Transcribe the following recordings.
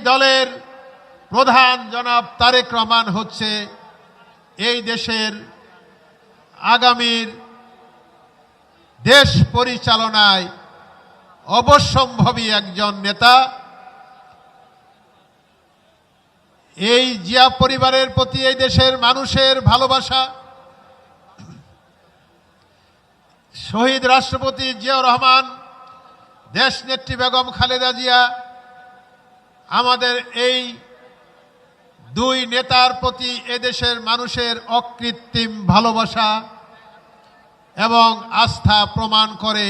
দলের প্রধান জনাব তারেক রহমান হচ্ছে এই দেশের আগামীর দেশ পরিচালনায় অবশ্যম্ভাবী একজন নেতা। এই জিয়া পরিবারের প্রতি এই দেশের মানুষের ভালোবাসা, শহীদ রাষ্ট্রপতি জিয়াউর রহমান, দেশনেত্রী বেগম খালেদা জিয়া, আমাদের এই দুই নেতার প্রতি এদেশের মানুষের অকৃত্রিম ভালোবাসা এবং আস্থা প্রমাণ করে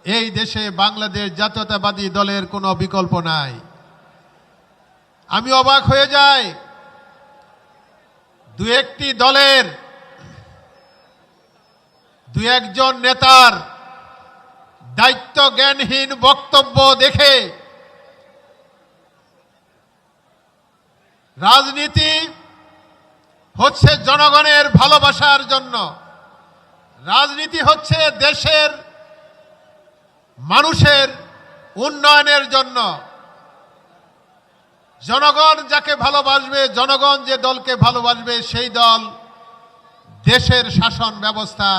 এই দেশে বাংলাদেশ জাতীয়তাবাদী দলের কোনো বিকল্প নাই। আমি অবাক হয়ে যাই, দু একটি দলের দু একজন নেতার দায়িত্ব জ্ঞানহীন বক্তব্য দেখে। রাজনীতি হচ্ছে জনগণের ভালোবাসার জন্য, রাজনীতি হচ্ছে দেশের মানুষের উন্নয়নের জন্য। জনগণ যাকে ভালোবাসবে, জনগণ যে দলকে ভালোবাসবে, সেই দল দেশের শাসন ব্যবস্থা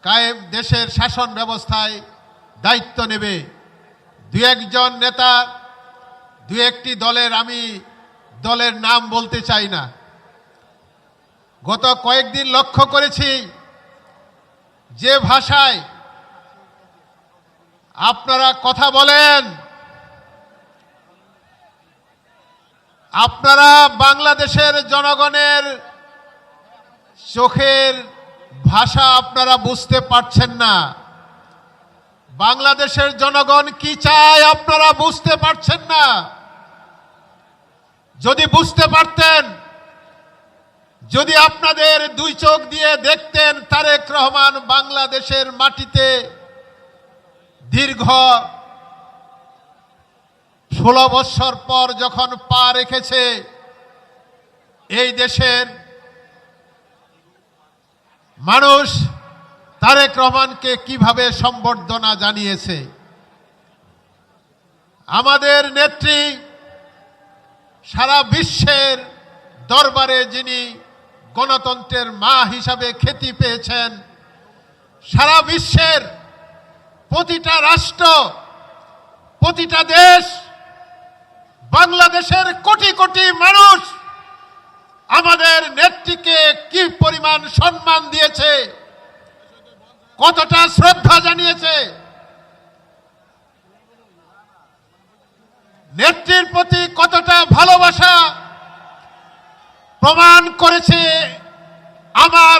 কায়েম, দেশের শাসন ব্যবস্থায় দায়িত্ব নেবে। দু একজন নেতা, দু একটি দলের, আমি দলের নাম বলতে চাই না, গত কয়েকদিন লক্ষ্য করেছি যে ভাষায় আপনারা কথা বলেন, আপনারা বাংলাদেশের জনগণের চোখের ভাষা আপনারা বুঝতে পারছেন না। বাংলাদেশের জনগণ কি চায় আপনারা বুঝতে পারছেন না। যদি বুঝতে পারতেন, যদি আপনাদের দুই চোখ দিয়ে দেখতেন, তারেক রহমান বাংলাদেশের মাটিতে দীর্ঘ 16 বছর পর যখন পা রেখেছে, এই দেশের মানুষ তারেক রহমানকে কিভাবে সম্বর্ধনা জানিয়েছে। আমাদের নেত্রী সারা বিশ্বের দরবারে যিনি গণতন্ত্রের মা হিসাবে খ্যাতি পেয়েছেন, সারা বিশ্বের প্রতিটা রাষ্ট্র, প্রতিটা দেশ, বাংলাদেশের কোটি কোটি মানুষ আমাদের নেত্রীকে কি পরিমাণ সম্মান দিয়েছে, কতটা শ্রদ্ধা জানিয়েছে। নেত্রীর প্রতি কতটা ভালোবাসা প্রমাণ করেছে। আমার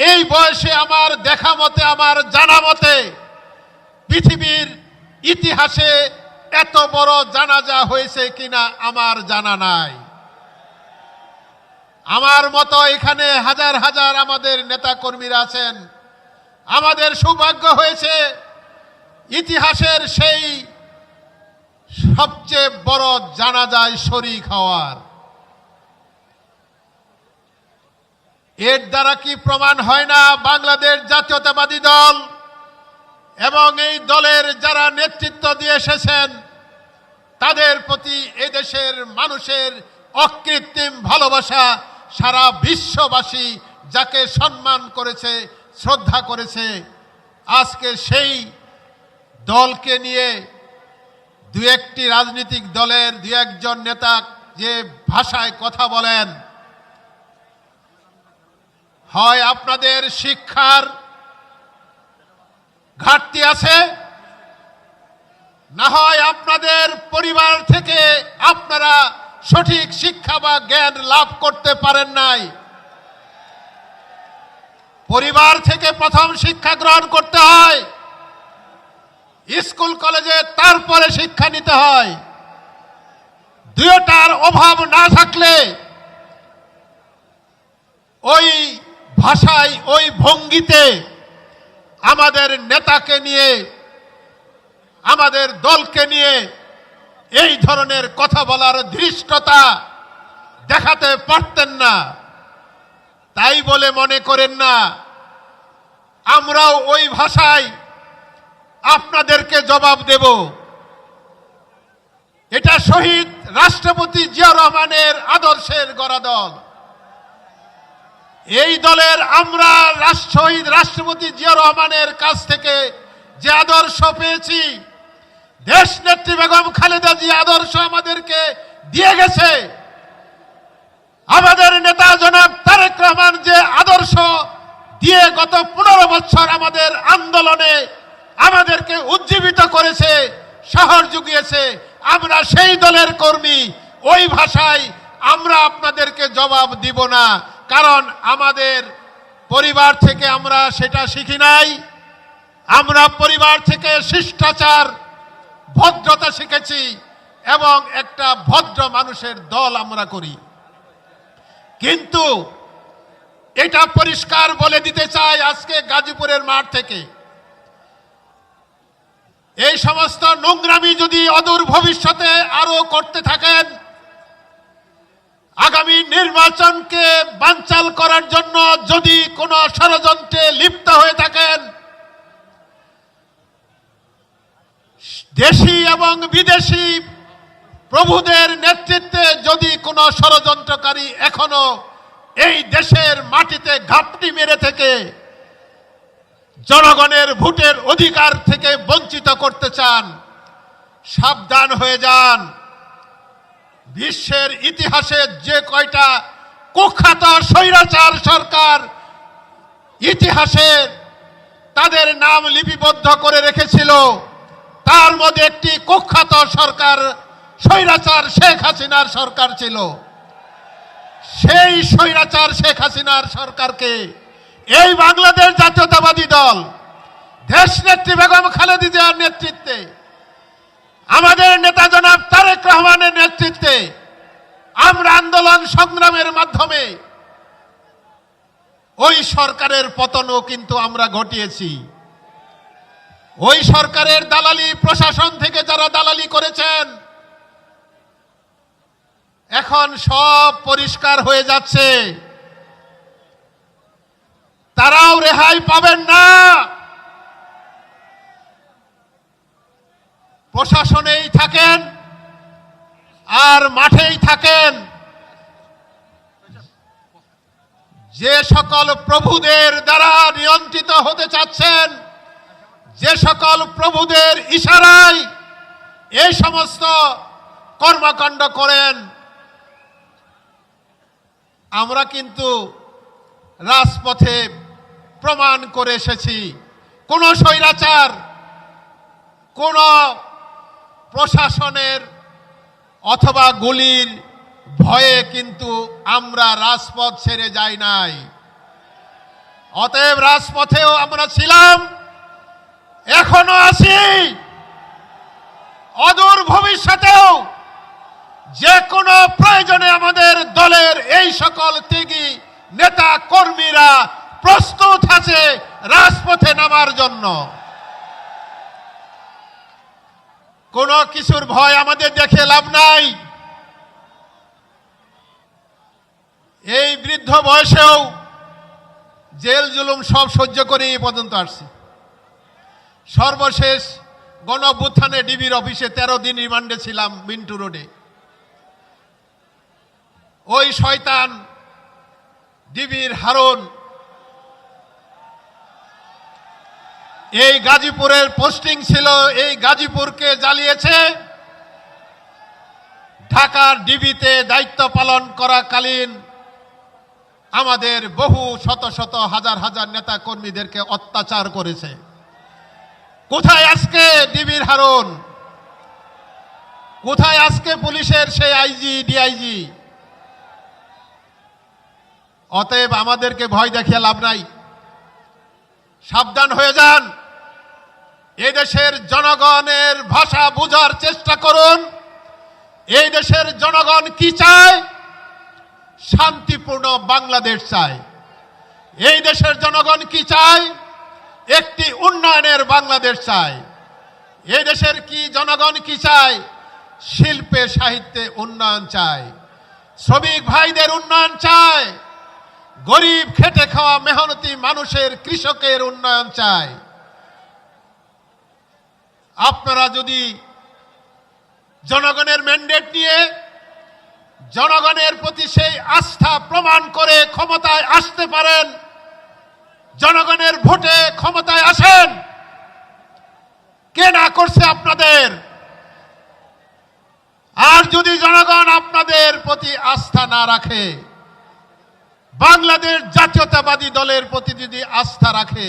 এই বয়সে, আমার দেখা মতে, আমার জানা মতে, পৃথিবীর ইতিহাসে এত বড় জানাজা হয়েছে কিনা আমার জানা নাই। আমার মতো এখানে হাজার হাজার আমাদের নেতা কর্মীরা আছেন। আমাদের সৌভাগ্য হয়েছে ইতিহাসের সেই সবচেয়ে বড় জানাজায় শরীক হওয়ার। এর দ্বারা কি প্রমাণ হয় না বাংলাদেশ জাতীয়তাবাদী দল এবং এই দলের যারা নেতৃত্ব দিয়ে এসেছেন তাদের প্রতি এদেশের মানুষের অকৃত্রিম ভালোবাসা, সারা বিশ্ববাসী যাকে সম্মান করেছে, শ্রদ্ধা করেছে। আজকে সেই দলকে নিয়ে দু একটি রাজনৈতিক দলের দু একজন নেতা যে ভাষায় কথা বলেন, হয় আপনাদের শিক্ষার ঘাটতি আছে, না হয় আপনাদের পরিবার থেকে আপনারা সঠিক শিক্ষা বা জ্ঞান লাভ করতে পারেন নাই। পরিবার থেকে প্রথম শিক্ষা গ্রহণ করতে হয়, স্কুল কলেজে তারপরে শিক্ষা নিতে হয়। দুইটার অভাব না থাকলে ওই ভাষায়, ওই ভঙ্গিতে আমাদের নেতাকে নিয়ে, আমাদের দলকে নিয়ে এই ধরনের কথা বলার ধৃষ্টতা দেখাতে পারতেন না। তাই বলে মনে করেন না আমরাও ওই ভাষায় আপনাদেরকে জবাব দেব। শহীদ রাষ্ট্রপতি জিয়াউর রহমানের আদর্শের গড়া দল। এই দলের আমরা শহীদ রাষ্ট্রপতি জিয়াউর রহমানের কাছ থেকে যে আদর্শ পেয়েছি, দেশ নেত্রী বেগম খালেদা জিয়া আদর্শ আমাদেরকে দিয়ে গেছে, আমাদের নেতা জনাব তারেক রহমান যে আদর্শ দিয়ে গত 15 বছর আমাদের আন্দোলনে আমাদেরকে উজ্জীবিত করেছে, সাহস জুগিয়েছে, আমরা সেই দলের কর্মী। ওই ভাষায় আমরা আপনাদেরকে জবাব দিব না, কারণ আমাদের পরিবার থেকে আমরা সেটা শিখি নাই। আমরা পরিবার থেকে শিষ্টাচার, ভদ্রতা শিখেছি এবং একটা ভদ্র মানুষের দল আমরা করি। কিন্তু এটা পরিষ্কার বলে দিতে চাই আজকে গাজীপুরের মাঠ থেকে, এই সমস্ত নোংরামি যদি অদূর ভবিষ্যতে আরো করতে থাকেন, আগামী নির্বাচনকে বানচাল করার জন্য যদি কোনো ষড়যন্ত্রে লিপ্ত হয়ে থাকেন, দেশি এবং বিদেশি প্রভুদের নেতৃত্বে যদি কোনো ষড়যন্ত্রকারী এখনো এই দেশের মাটিতে ঘাপটি মেরে থেকে জনগণের ভোটের অধিকার থেকে বঞ্চিত করতে চান, সাবধান হয়ে যান। বিশ্বের ইতিহাসে যে কয়টা কুখ্যাত স্বৈরাচার সরকার ইতিহাসে তাদের নাম লিপিবদ্ধ করে রেখেছিল, তার মধ্যে একটি কুখ্যাত সরকার স্বৈরাচার শেখ হাসিনার সরকার ছিল। সেই স্বৈরাচার শেখ হাসিনার সরকারকে এই বাংলাদেশ জাতীয়তাবাদী দল দেশনেত্রী বেগম খালেদা জিয়ার নেতৃত্বে, আমাদের নেতা জনাব তারেক রহমানের নেতৃত্বে আমরা আন্দোলন সংগ্রামের মাধ্যমে ওই সরকারের পতনও কিন্তু আমরা ঘটিয়েছি। ওই সরকারের দালালি, প্রশাসন থেকে যারা দালালি করেছেন, এখন সব পরিষ্কার হয়ে যাচ্ছে, তারাও রেহাই পাবেন না। প্রশাসনেই থাকেন আর মাঠেই থাকেন, যে সকল প্রভুদের দ্বারা নিয়ন্ত্রিত হতে চাচ্ছেন, যে সকল প্রভুদের ইশারায় এই সমস্ত কর্মকাণ্ড করেন, আমরা কিন্তু রাজপথে প্রমাণ করে এসেছি কোন স্বৈরাচার, কোন প্রশাসনের অথবা গুলির ভয়ে কিন্তু আমরা রাজপথ ছেড়ে যাই নাই। অতএব রাজপথেও আমরা ছিলাম, এখনো আছি, অদূর ভবিষ্যতেও যে কোনো প্রয়োজনে আমাদের দলের এই সকল ত্যাগী নেতা কর্মীরা প্রস্তুত আছে রাজপথে নামার জন্য। কোনো কিছুর ভয় আমাদের দেখে লাভ নাই। এই বৃদ্ধ বয়সেও জেল জুলুম সব সহ্য করে এই পর্যন্ত আসছি। সর্বশেষ গণ অভ্যুত্থানে ডিবির অফিসে 13 দিন রিমান্ডে ছিলাম মিন্টু রোডে। ওই শয়তান ডিবির হারুন এই গাজীপুরের পোস্টিং ছিল, এই গাজীপুরকে জ্বালিয়েছে। ঢাকার ডিবিতে দায়িত্ব পালন করাকালীন আমাদের বহু শত শত হাজার হাজার নেতা কর্মীদেরকে অত্যাচার করেছে। কোথায় আজকে ডিবির হারুন? কোথায় আজকে পুলিশের সেই আইজি, ডিআইজি? অতএব আমাদেরকে ভয় দেখিয়ে লাভ নাই, সাবধান হয়ে যান। এই দেশের জনগণের ভাষা বোঝার চেষ্টা করুন। এই দেশের জনগণ কি চায়? শান্তিপূর্ণ বাংলাদেশ চায়। এই দেশের জনগণ কি চায়? একটি উন্নয়নের বাংলাদেশ চায়। এই দেশের জনগণ কি চায়? শিল্পে সাহিত্যে উন্নয়ন চায়, শ্রমিক ভাইদের উন্নয়ন চায়, গরিব খেটে খাওয়া মেহনতি মানুষের, কৃষকের উন্নয়ন চায়। আপনারা যদি জনগণের ম্যান্ডেট নিয়ে জনগণের প্রতি সেই আস্থা প্রমাণ করে ক্ষমতায় আসতে পারেন, জনগণের ভোটে ক্ষমতায় আসেন। কে না করছে আপনাদের? আর যদি জনগণ আপনাদের প্রতি আস্থা না রাখে, বাংলাদেশ জাতীয়তাবাদী দলের প্রতি যদি আস্থা রাখে,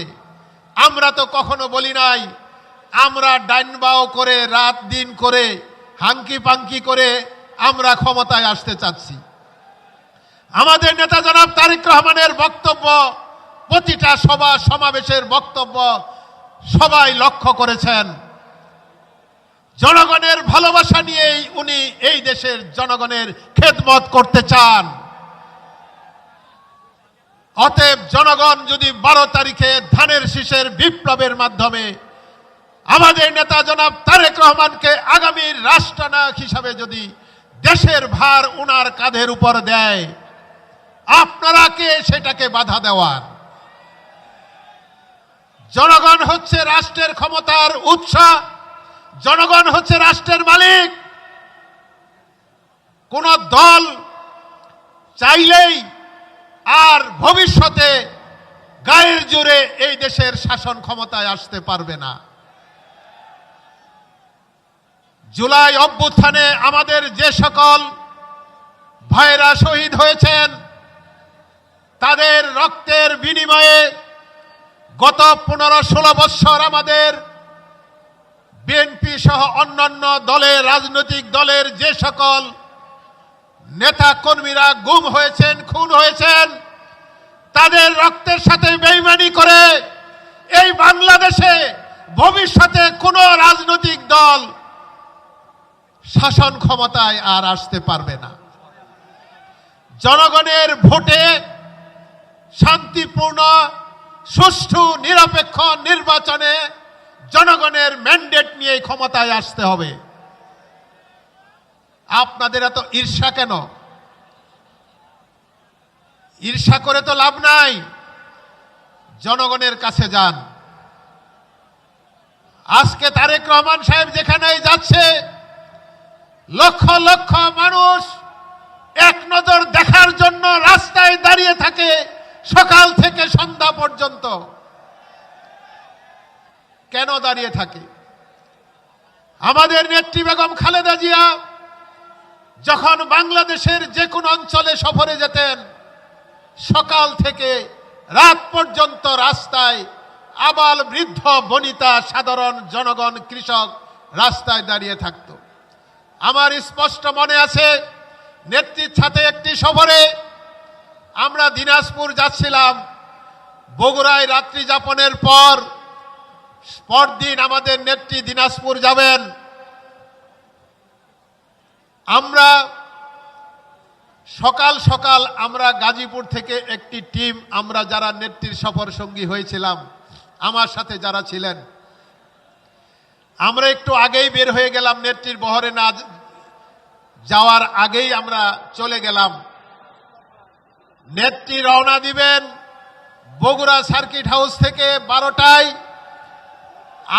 আমরা তো কখনো বলি নাই আমরা ডাইনবাও করে রাত দিন করে হাঙ্কি পাঙ্কি করে আমরা ক্ষমতায় আসতে চাচ্ছি। আমাদের নেতা জনাব তারেক রহমানের বক্তব্য, প্রতিটা সভা সমাবেশের বক্তব্য সবাই লক্ষ্য করেছেন। জনগণের ভালোবাসা নিয়েই উনি এই দেশের জনগণের খেদমত করতে চান। অতএব জনগণ যদি 12 তারিখে ধানের শীষের বিপ্লবের মাধ্যমে আমাদের নেতা জনাব তারেক রহমানকে আগামী রাষ্ট্রনায়ক হিসাবে যদি দেশের ভার উনার কাঁধের উপর দেয়, আপনারা কে সেটাকে বাধা দেওয়ার? জনগণ হচ্ছে রাষ্ট্রের ক্ষমতার উৎস, জনগণ হচ্ছে রাষ্ট্রের মালিক। কোন দল চাইলেই আর ভবিষ্যতে গায়ের জোরে এই দেশের শাসন ক্ষমতায় আসতে পারবে না। জুলাই অভ্যুত্থানে আমাদের যে সকল ভাইরা শহীদ হয়েছেন, তাদের রক্তের বিনিময়ে গত 15-16 বছর আমাদের বিএনপি সহ অন্যান্য দলের রাজনৈতিক দলের যে সকল নেতা কর্মীরা গুম হয়েছেন, খুন হয়েছেন, তাদের রক্তের সাথে বেইমানি করে এই বাংলাদেশে ভবিষ্যতে কোনো রাজনৈতিক দল শাসন ক্ষমতায় আর আসতে পারবে না। জনগণের ভোটে শান্তিপূর্ণ সুষ্ঠু নিরপেক্ষ নির্বাচনে জনগণের ম্যান্ডেট নিয়ে ক্ষমতায় আসতে হবে। আপনাদের এত ঈর্ষা কেন? ঈর্ষা করে তো লাভ নাই। জনগণের কাছে যান। আজকে তারেক রহমান সাহেব যেখানেই যাচ্ছে, লক্ষ লক্ষ মানুষ এক নজর দেখার জন্য রাস্তায় দাঁড়িয়ে থাকে সকাল থেকে সন্ধ্যা পর্যন্ত। কেন দাঁড়িয়ে থাকে? আমাদের নেত্রী বেগম খালেদা জিয়া যখন বাংলাদেশের যে কোনো অঞ্চলে সফরে যেতেন, সকাল থেকে রাত পর্যন্ত রাস্তায় আবাল বৃদ্ধ বনিতা সাধারণ জনগণ কৃষক রাস্তায় দাঁড়িয়ে থাকত। আমার স্পষ্ট মনে আছে, নেত্রীর সাথে একটি সফরে আমরা দিনাজপুর যাচ্ছিলাম। বগুড়ায় রাত্রি যাপনের পরদিন আমাদের নেত্রী দিনাজপুর যাবেন। আমরা সকাল সকাল আমরা গাজীপুর থেকে একটি টিম, আমরা যারা নেত্রীর সফর সঙ্গী হয়েছিলাম, আমার সাথে যারা ছিলেন, আমরা একটু আগেই বের হয়ে গেলাম। নেত্রীর বহরে না যাওয়ার আগেই আমরা চলে গেলাম। নেত্রী রওনা দিবেন বগুড়া সার্কিট হাউস থেকে 12টায়,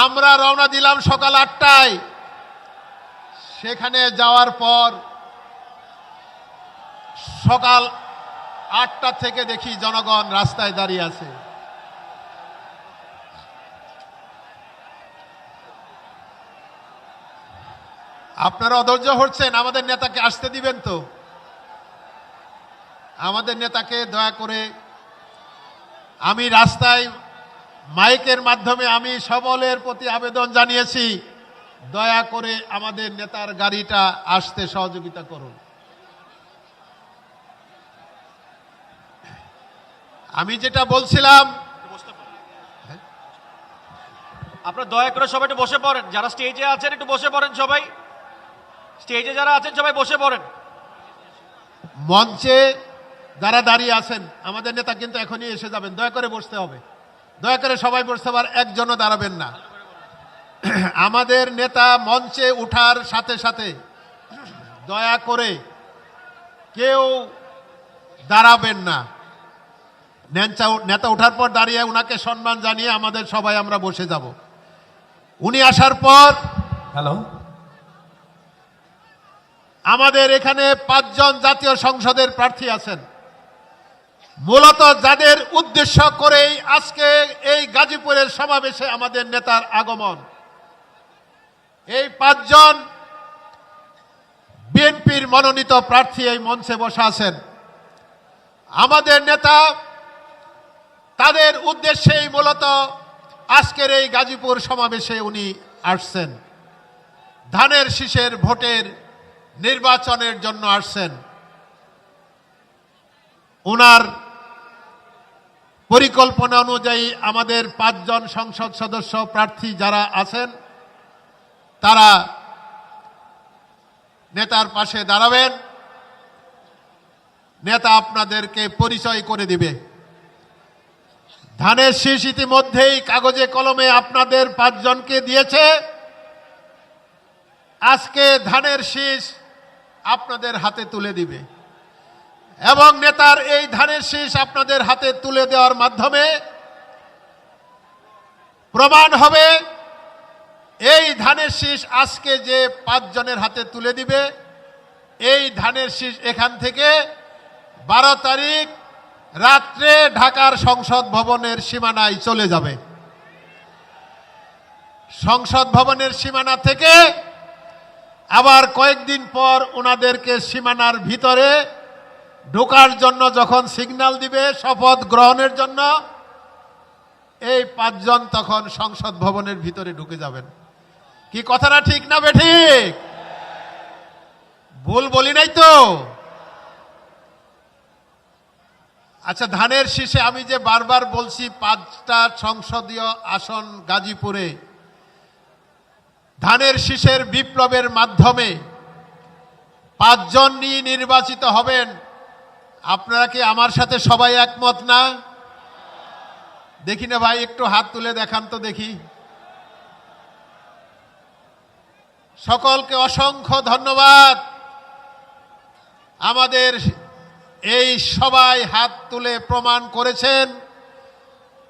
আমরা রওনা দিলাম সকাল 8টায়। সেখানে যাওয়ার পর সকাল 8টা থেকে দেখি জনগণ রাস্তায় দাঁড়িয়ে আছে। আপনারা অধৈর্য হচ্ছেন, আমাদের নেতাকে আসতে দিবেন তো? আমাদের নেতাকে দয়া করে, আমি রাস্তায় মাইকের মাধ্যমে আমি সকলের প্রতি আবেদন জানিয়েছি, দয়া করে আমাদের নেতার গাড়িটা আসতে সহযোগিতা করুন। আমি যেটা বলছিলাম, আপনারা দয়া করে সবাই একটু বসে পড়েন। যারা স্টেজে আছেন একটু বসে পড়েন। সবাই স্টেজে যারা আছেন সবাই বসে পড়েন। মঞ্চে যারা দাঁড়িয়ে আছেন, আমাদের নেতা কিন্তু এখনই এসে যাবেন, দয়া করে বসতে হবে। দয়া করে সবাই বসতে পার, একজনও দাঁড়াবেন না। আমাদের নেতা মঞ্চে উঠার সাথে সাথে দয়া করে কেউ দাঁড়াবেন না। নেতা ওঠার পর দাঁড়িয়ে উনাকে সম্মান জানিয়ে আমাদের সবাই আমরা বসে যাব। উনি আসার পর হ্যালো আমাদের এখানে 5 জন জাতীয় সংসদের প্রার্থী আছেন। মূলত যাদের উদ্দেশ্য করেই আজকে এই গাজীপুরের সমাবেশে আমাদের নেতার আগমন। এই 5 জন বিএনপির মনোনীত প্রার্থী এই মঞ্চে বসে আছেন। আমাদের নেতা তাদের উদ্দেশ্যেই মূলত আজকের এই গাজীপুর সমাবেশে উনি আসছেন। ধানের শীষের ভোটের নির্বাচনের জন্য আসছেন। ওনার পরিকল্পনা অনুযায়ী আমাদের 5 জন সংসদ সদস্য প্রার্থী যারা আছেন তারা নেতার পাশে দাঁড়াবেন। নেতা আপনাদেরকে পরিচয় করে দিবে। ধানের শীষ ইতিমধ্যেই কাগজে কলমে আপনাদের 5 জনকে দিয়েছে। আজকে ধানের শীষ আপনাদের হাতে তুলে দিবে এবং নেতার এই ধানের শীষ আপনাদের হাতে তুলে দেওয়ার মাধ্যমে প্রমাণ হবে এই ধানের শীষ আজকে যে 5 জনের হাতে তুলে দিবে, এই ধানের শীষ এখান থেকে 12 তারিখ রাত্রে ঢাকার সংসদ ভবনের সীমানায় চলে যাবে। সংসদ ভবনের সীমানা থেকে আবার কয়েকদিন পর ওনাদেরকে সীমানার ভিতরে ঢোকার জন্য যখন সিগন্যাল দিবে শপথ গ্রহণের জন্য, এই 5 জন তখন সংসদ ভবনের ভিতরে ঢুকে যাবেন। কি কথাটা ঠিক না বেঠিক? ভুল বলি নাই তো? আচ্ছা, ধানের শীষে আমি যে বারবার বলছি 5টা সংসদীয় আসন গাজীপুরে, ধানের শীষের বিপ্লবের মাধ্যমে 5 জন নিয়ে নির্বাচিত হবেন। আপনারা কি আমার সাথে সবাই একমত না? দেখি না ভাই, একটু হাত তুলে দেখান তো দেখি। সকলকে অসংখ্য ধন্যবাদ। আমাদের এই সবাই হাত তুলে প্রমাণ করেছেন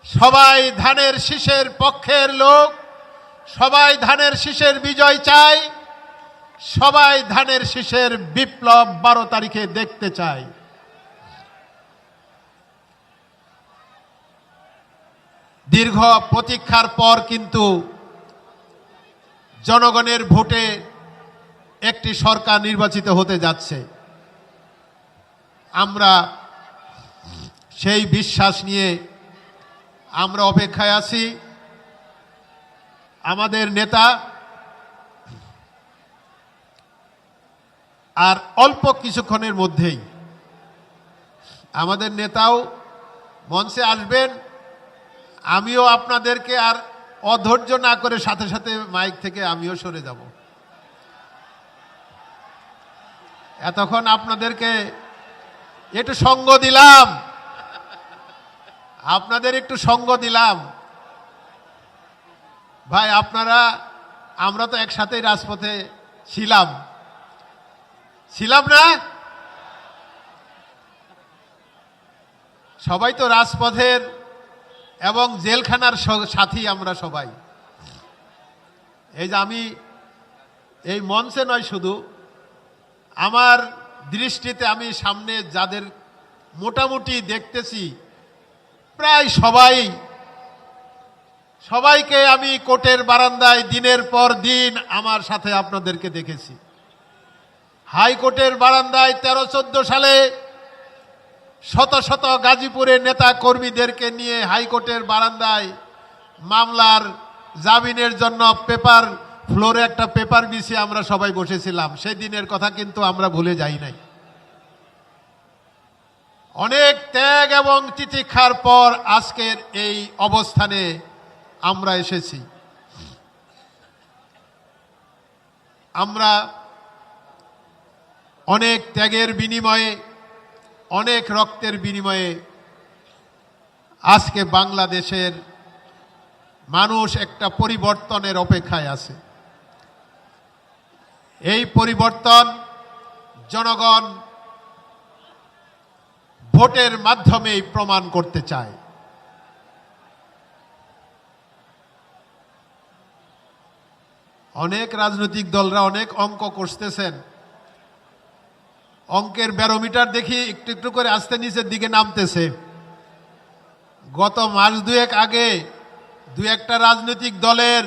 সবাই ধানের শীষের পক্ষের লোক, সবাই ধানের শীষের বিজয় চায়, সবাই ধানের শীষের বিপ্লব 12 তারিখে দেখতে চায়। দীর্ঘ প্রতীক্ষার পর কিন্তু জনগণের ভোটে একটি সরকার নির্বাচিত হতে যাচ্ছে। আমরা সেই বিশ্বাস নিয়ে আমরা অপেক্ষায় আছি। আমাদের নেতা আর অল্প কিছুক্ষণের মধ্যেই আমাদের নেতাও মঞ্চে আসবেন। আমিও আপনাদেরকে আর অধৈর্য না করে সাথে সাথে মাইক থেকে আমিও সরে যাব। এতক্ষণ আপনাদেরকে একটু সঙ্গ দিলাম, আপনাদের একটু সঙ্গ দিলাম। ভাই আপনারা, আমরা তো একসাথেই রাজপথে ছিলাম না? সবাই তো রাজপথের এবং জেলখানার সাথী আমরা সবাই। এই যে আমি এই মঞ্চে নয়, শুধু আমার দৃষ্টিতে আমি সামনে যাদের মোটামুটি দেখতেছি প্রায় সবাইকে আমি কোর্টের বারান্দায় দিনের পর দিন আমার সাথে আপনাদেরকে দেখেছি। হাইকোর্টের বারান্দায় 13-14 সালে শত শত গাজীপুরের নেতা কর্মীদেরকে নিয়ে হাইকোর্টের বারান্দায় মামলার জামিনের জন্য পেপার ফ্লোরে একটা পেপার বিছিয়ে আমরা সবাই বসেছিলাম। সেই দিনের কথা কিন্তু আমরা ভুলে যাই নাই। অনেক ত্যাগ এবং তিতিক্ষার পর আজকের এই অবস্থানে আমরা এসেছি। আমরা অনেক ত্যাগের বিনিময়ে, অনেক রক্তের বিনিময়ে আজকে বাংলাদেশের মানুষ একটা পরিবর্তনের অপেক্ষায় আছে। এই পরিবর্তন জনগণ ভোটের মাধ্যমেই প্রমাণ করতে চায়। অনেক রাজনৈতিক দলরা অনেক অঙ্ক কষতেছেন অঙ্কের ব্যারোমিটার দেখি একটু একটু করে আস্তে নিচের দিকে নামতেছে। গত মাস দুয়েক আগে দু একটা রাজনৈতিক দলের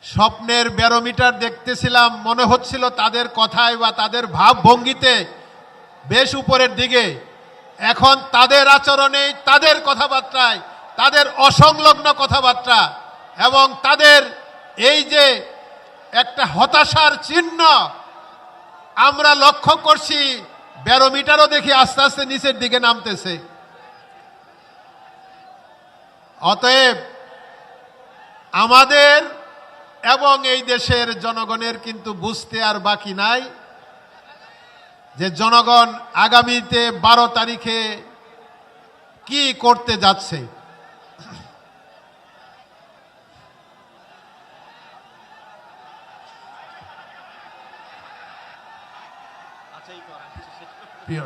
স্বপ্নের ব্যারোমিটার দেখতেছিলাম, মনে হচ্ছিল তাদের কথায় বা তাদের ভাবভঙ্গিতে বেশ উপরের দিকে। এখন তাদের আচরণে, তাদের কথাবার্তায়, তাদের অসংলগ্ন কথাবার্তা এবং তাদের এই যে একটা হতাশার চিহ্ন আমরা লক্ষ্য করছি, ব্যারোমিটারও দেখি আস্তে আস্তে নিচের দিকে নামতেছে। অতএব আমাদের এবং এই দেশের জনগণের কিন্তু বুঝতে আর বাকি নাই যে জনগণ আগামীতে 12 তারিখে কি করতে যাচ্ছে। প্রিয়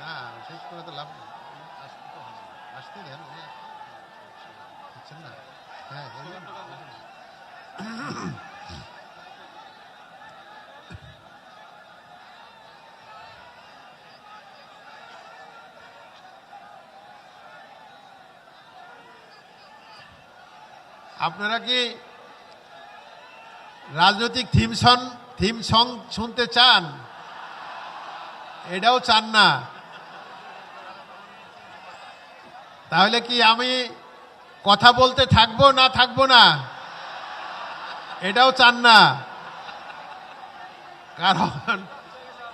না, শেষ করে তো লাভ নেই। আসতে দেন, বুঝছেন না? হ্যাঁ, আপনারা কি রাজনৈতিক থিম সং শুনতে চান? এটাও চান না? তাহলে কি আমি কথা বলতে থাকবো না থাকবো না? এটাও চান না?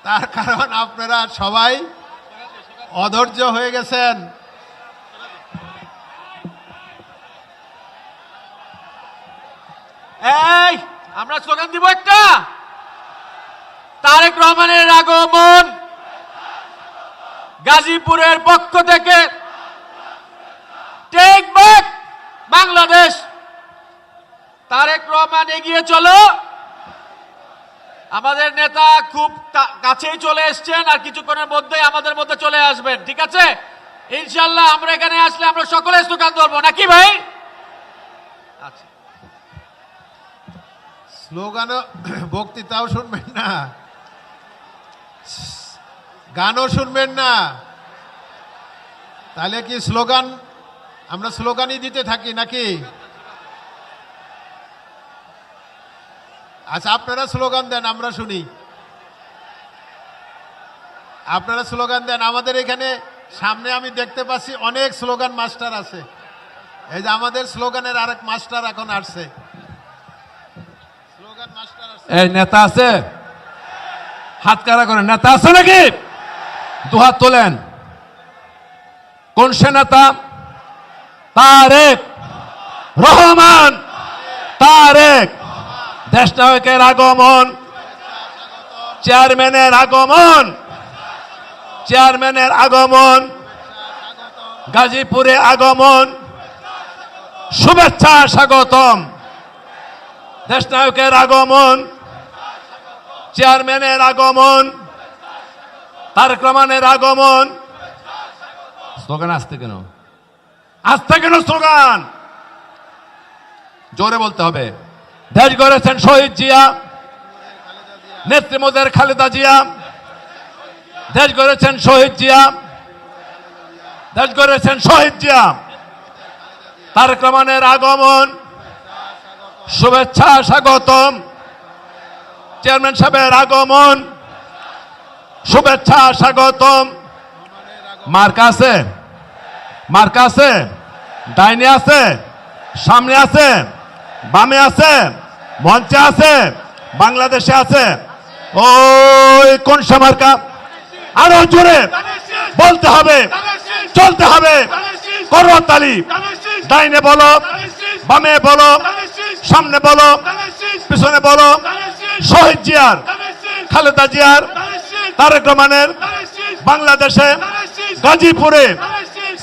তার কারণ আপনারা সবাই অধৈর্য হয়ে গেছেন। এই আমরা স্লোগান দিব একটা, তারেক রহমানের আগমন গাজীপুরের পক্ষ থেকে, টেক ব্যাক বাংলাদেশ। তারেক রহমান এগিয়ে চলো। আমাদের নেতা খুব কাছেই চলে এসছেন, আর কিছুক্ষণের মধ্যেই আমাদের মধ্যে চলে আসবেন, ঠিক আছে? ইনশাল্লাহ আমরা এখানে আসলে আমরা সকলে স্লোগান ধরবো, নাকি ভাই? আচ্ছা, স্লোগান বক্তৃতাও শুনবেন না, গানও শুনবেন না, তাহলে কি স্লোগান আমরা স্লোগানই দিতে থাকি নাকি? আচ্ছা, আপনারা স্লোগান দেন, আমরা শুনি। আপনারা স্লোগান দেন। আমাদের এখানে সামনে আমি দেখতে পাচ্ছি অনেক স্লোগান মাস্টার আছে। এই যে আমাদের স্লোগানের আরেক মাস্টার এখন আসছে। স্লোগান মাস্টার আছে। এই নেতা আছে? হাত কারা করেন। নেতা আছে নাকি? দুহাত তোলেন। কোন সে নেতা? তারেক রহমান। তারেক। দেশ নায়কের আগমন, চেয়ারম্যানের আগমন, চেয়ারম্যানের আগমন, গাজীপুরে আগমন, শুভেচ্ছা স্বাগতম। দেশ নায়কের আগমন, চেয়ারম্যানের আগমন, তারেক রহমানের আগমন। স্লোগান আসতে কেন? আসতে কেন স্লোগান? জোরে বলতে হবে। দেশ গড়েছেন শহীদ জিয়া, নেত্রী মোদের খালেদা জিয়া। দেশ গড়েছেন শহীদ জিয়া, দেশ গড়েছেন শহীদ জিয়া। তারেক রহমানের আগমন, শুভেচ্ছা স্বাগতম। চেয়ারম্যান সাহেবের আগমন, শুভেচ্ছা স্বাগতম। মার্কা আছে? মার্কা আছে? ডাইনে আছে, সামনে আছে, বামে আছে, মঞ্চে আছে, বাংলাদেশে আছে। ওই কোন মার্কা? আরো জোরে বলতে হবে, চলতে হবে। করতালি। ডাইনে বলো, বামে বলো, সামনে বলো, পিছনে বলো। শহীদ জিয়ার, খালেদা জিয়ার, তারেক রহমানের বাংলাদেশে, গাজীপুরে,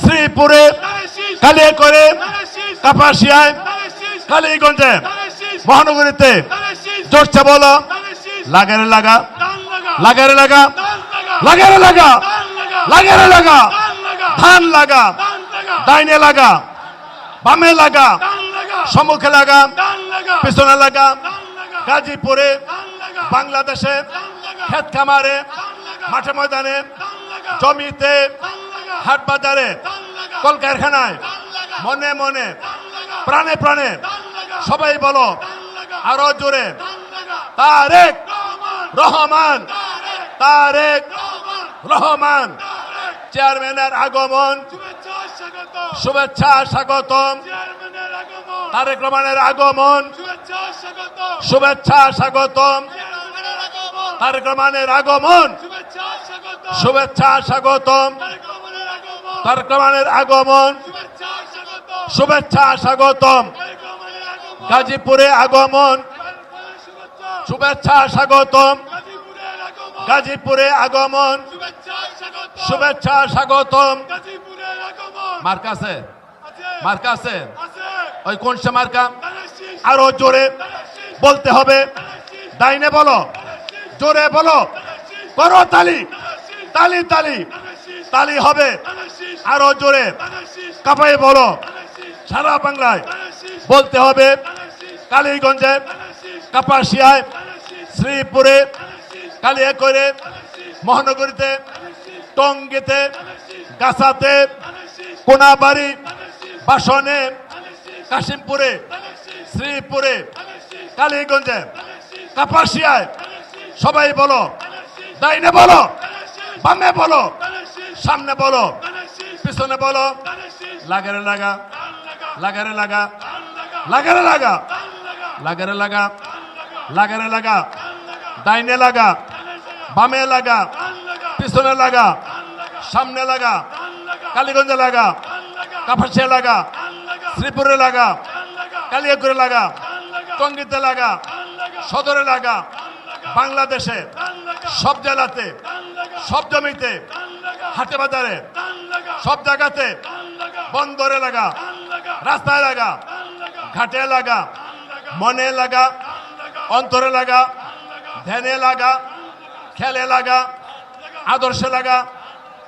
শ্রীপুরে, কালিয়াকৈরে, কাপাসিয়ায়, কালীগঞ্জে, মহানগরীতে। জোরছে বলো। লাগারে লাগা, লাগারে লাগা, লাগারে লাগা, লাগারে লাগা। ধান লাগা, ডাইনে লাগা, বামে লাগা, সম্মুখে লাগা, পিছনে লাগা। গাজীপুরে, বাংলাদেশে ক্ষেত খামারে, মাঠে ময়দানে, জমিতে, হাট বাজারে, কলকারখানায়, মনে মনে, প্রাণে প্রাণে সবাই বলো আরো জোরে, তারেক রহমান, তারেক রহমান। চেয়ারম্যানের আগমন, শুভেচ্ছা স্বাগতম। তারেক রহমানের আগমন, শুভেচ্ছা স্বাগতম। তারেক রহমানের আগমন, শুভেচ্ছা স্বাগতম। তারেক রহমানের আগমন, শুভেচ্ছা স্বাগতম। গাজীপুরে আগমন, শুভেচ্ছা স্বাগতম। গাজীপুরে আগমন, শুভেচ্ছা স্বাগতম। মার্কা আছে, মার্কা আছে, ওই কোন সে মার্কা? আরো জোরে বলতে হবে, ডাইনে বলো, জোরে বলো, করো তালি, তালি তালি তালি হবে। আরো জোরে কাপাই বলো, সারা বাংলায় বলতে হবে। কালীগঞ্জে, কাপাসিয়ায়, শ্রীপুরে, কালিয়াকৈরে, মহানগরীতে, টঙ্গীতে, গাছাতে, কোনাবাড়ি, বাসনে, কাশিমপুরে, শ্রীপুরে, কালীগঞ্জে, কাপাসিয়ায় সবাই বলো, ডাইনে বলো, বামে বলো, সামনে বলো, পিছনে বলো, লাগারে লাগা, লাগারে লাগা, লাগারে লাগা, লাগারে লাগা, লাগারে লাগা, ডাইনে লাগা, বামে লাগা, পিছনে লাগা, সামনে লাগা, কালীগঞ্জে লাগা, কাপাসিয়া লাগা, শ্রীপুরে লাগা, কালিয়াকৈরে লাগা, টঙ্গীতে লাগা, সদরে লাগা, বাংলাদেশে সব জেলাতে, সব জমিতে, হাটে বাজারে, সব জায়গাতে, বন্দরে লাগা, রাস্তায় লাগা, ঘাটে লাগা, মনে লাগা, অন্তরে লাগা, ধ্যানে লাগা, খেলে লাগা, আদর্শে লাগা।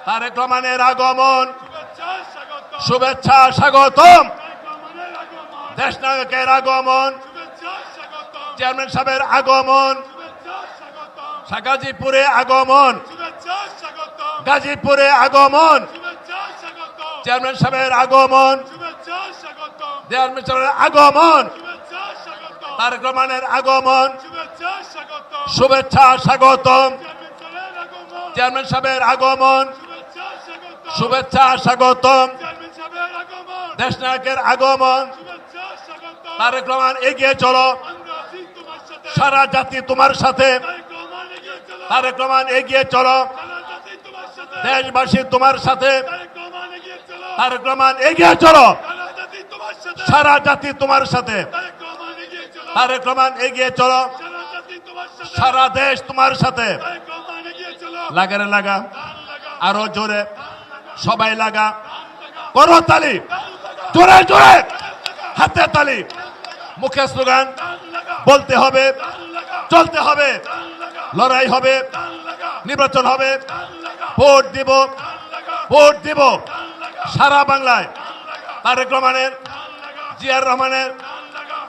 তারেক রহমানের আগমন, শুভেচ্ছা স্বাগতম। দেশ নায়কের আগমন, চেয়ারম্যান সাহেবের আগমন, গাজীপুরে আগমন, গাজীপুরে আগমন, চেয়ারম্যান সাহেবের আগমন, চেয়ারম্যান সাহেবের আগমন, তারেক রহমানের আগমন, শুভেচ্ছা স্বাগতম। চেয়ারম্যান সাহেবের আগমন, শুভেচ্ছা স্বাগতম। দেশ নায়কের আগমন, তারেক রহমান এগিয়ে চলো, সারা জাতি তোমার সাথে। তারেক রহমান এগিয়ে চলো, দেশবাসী তোমার সাথে। তারেক রহমান এগিয়ে চলো, সারা জাতি তোমার সাথে। তারেক রহমান এগিয়ে চলো, সারা দেশ তোমার সাথে। লাগারে লাগা, আরো জোরে সবাই লাগা, করো তালি, জোরে জোরে হাতে তালি, মুখে স্লোগান বলতে হবে, চলতে হবে, লড়াই হবে, নির্বাচন হবে, ভোট দিব, ভোট দিব সারা বাংলায়। তারেক রহমানের, জিয়ার রহমানের,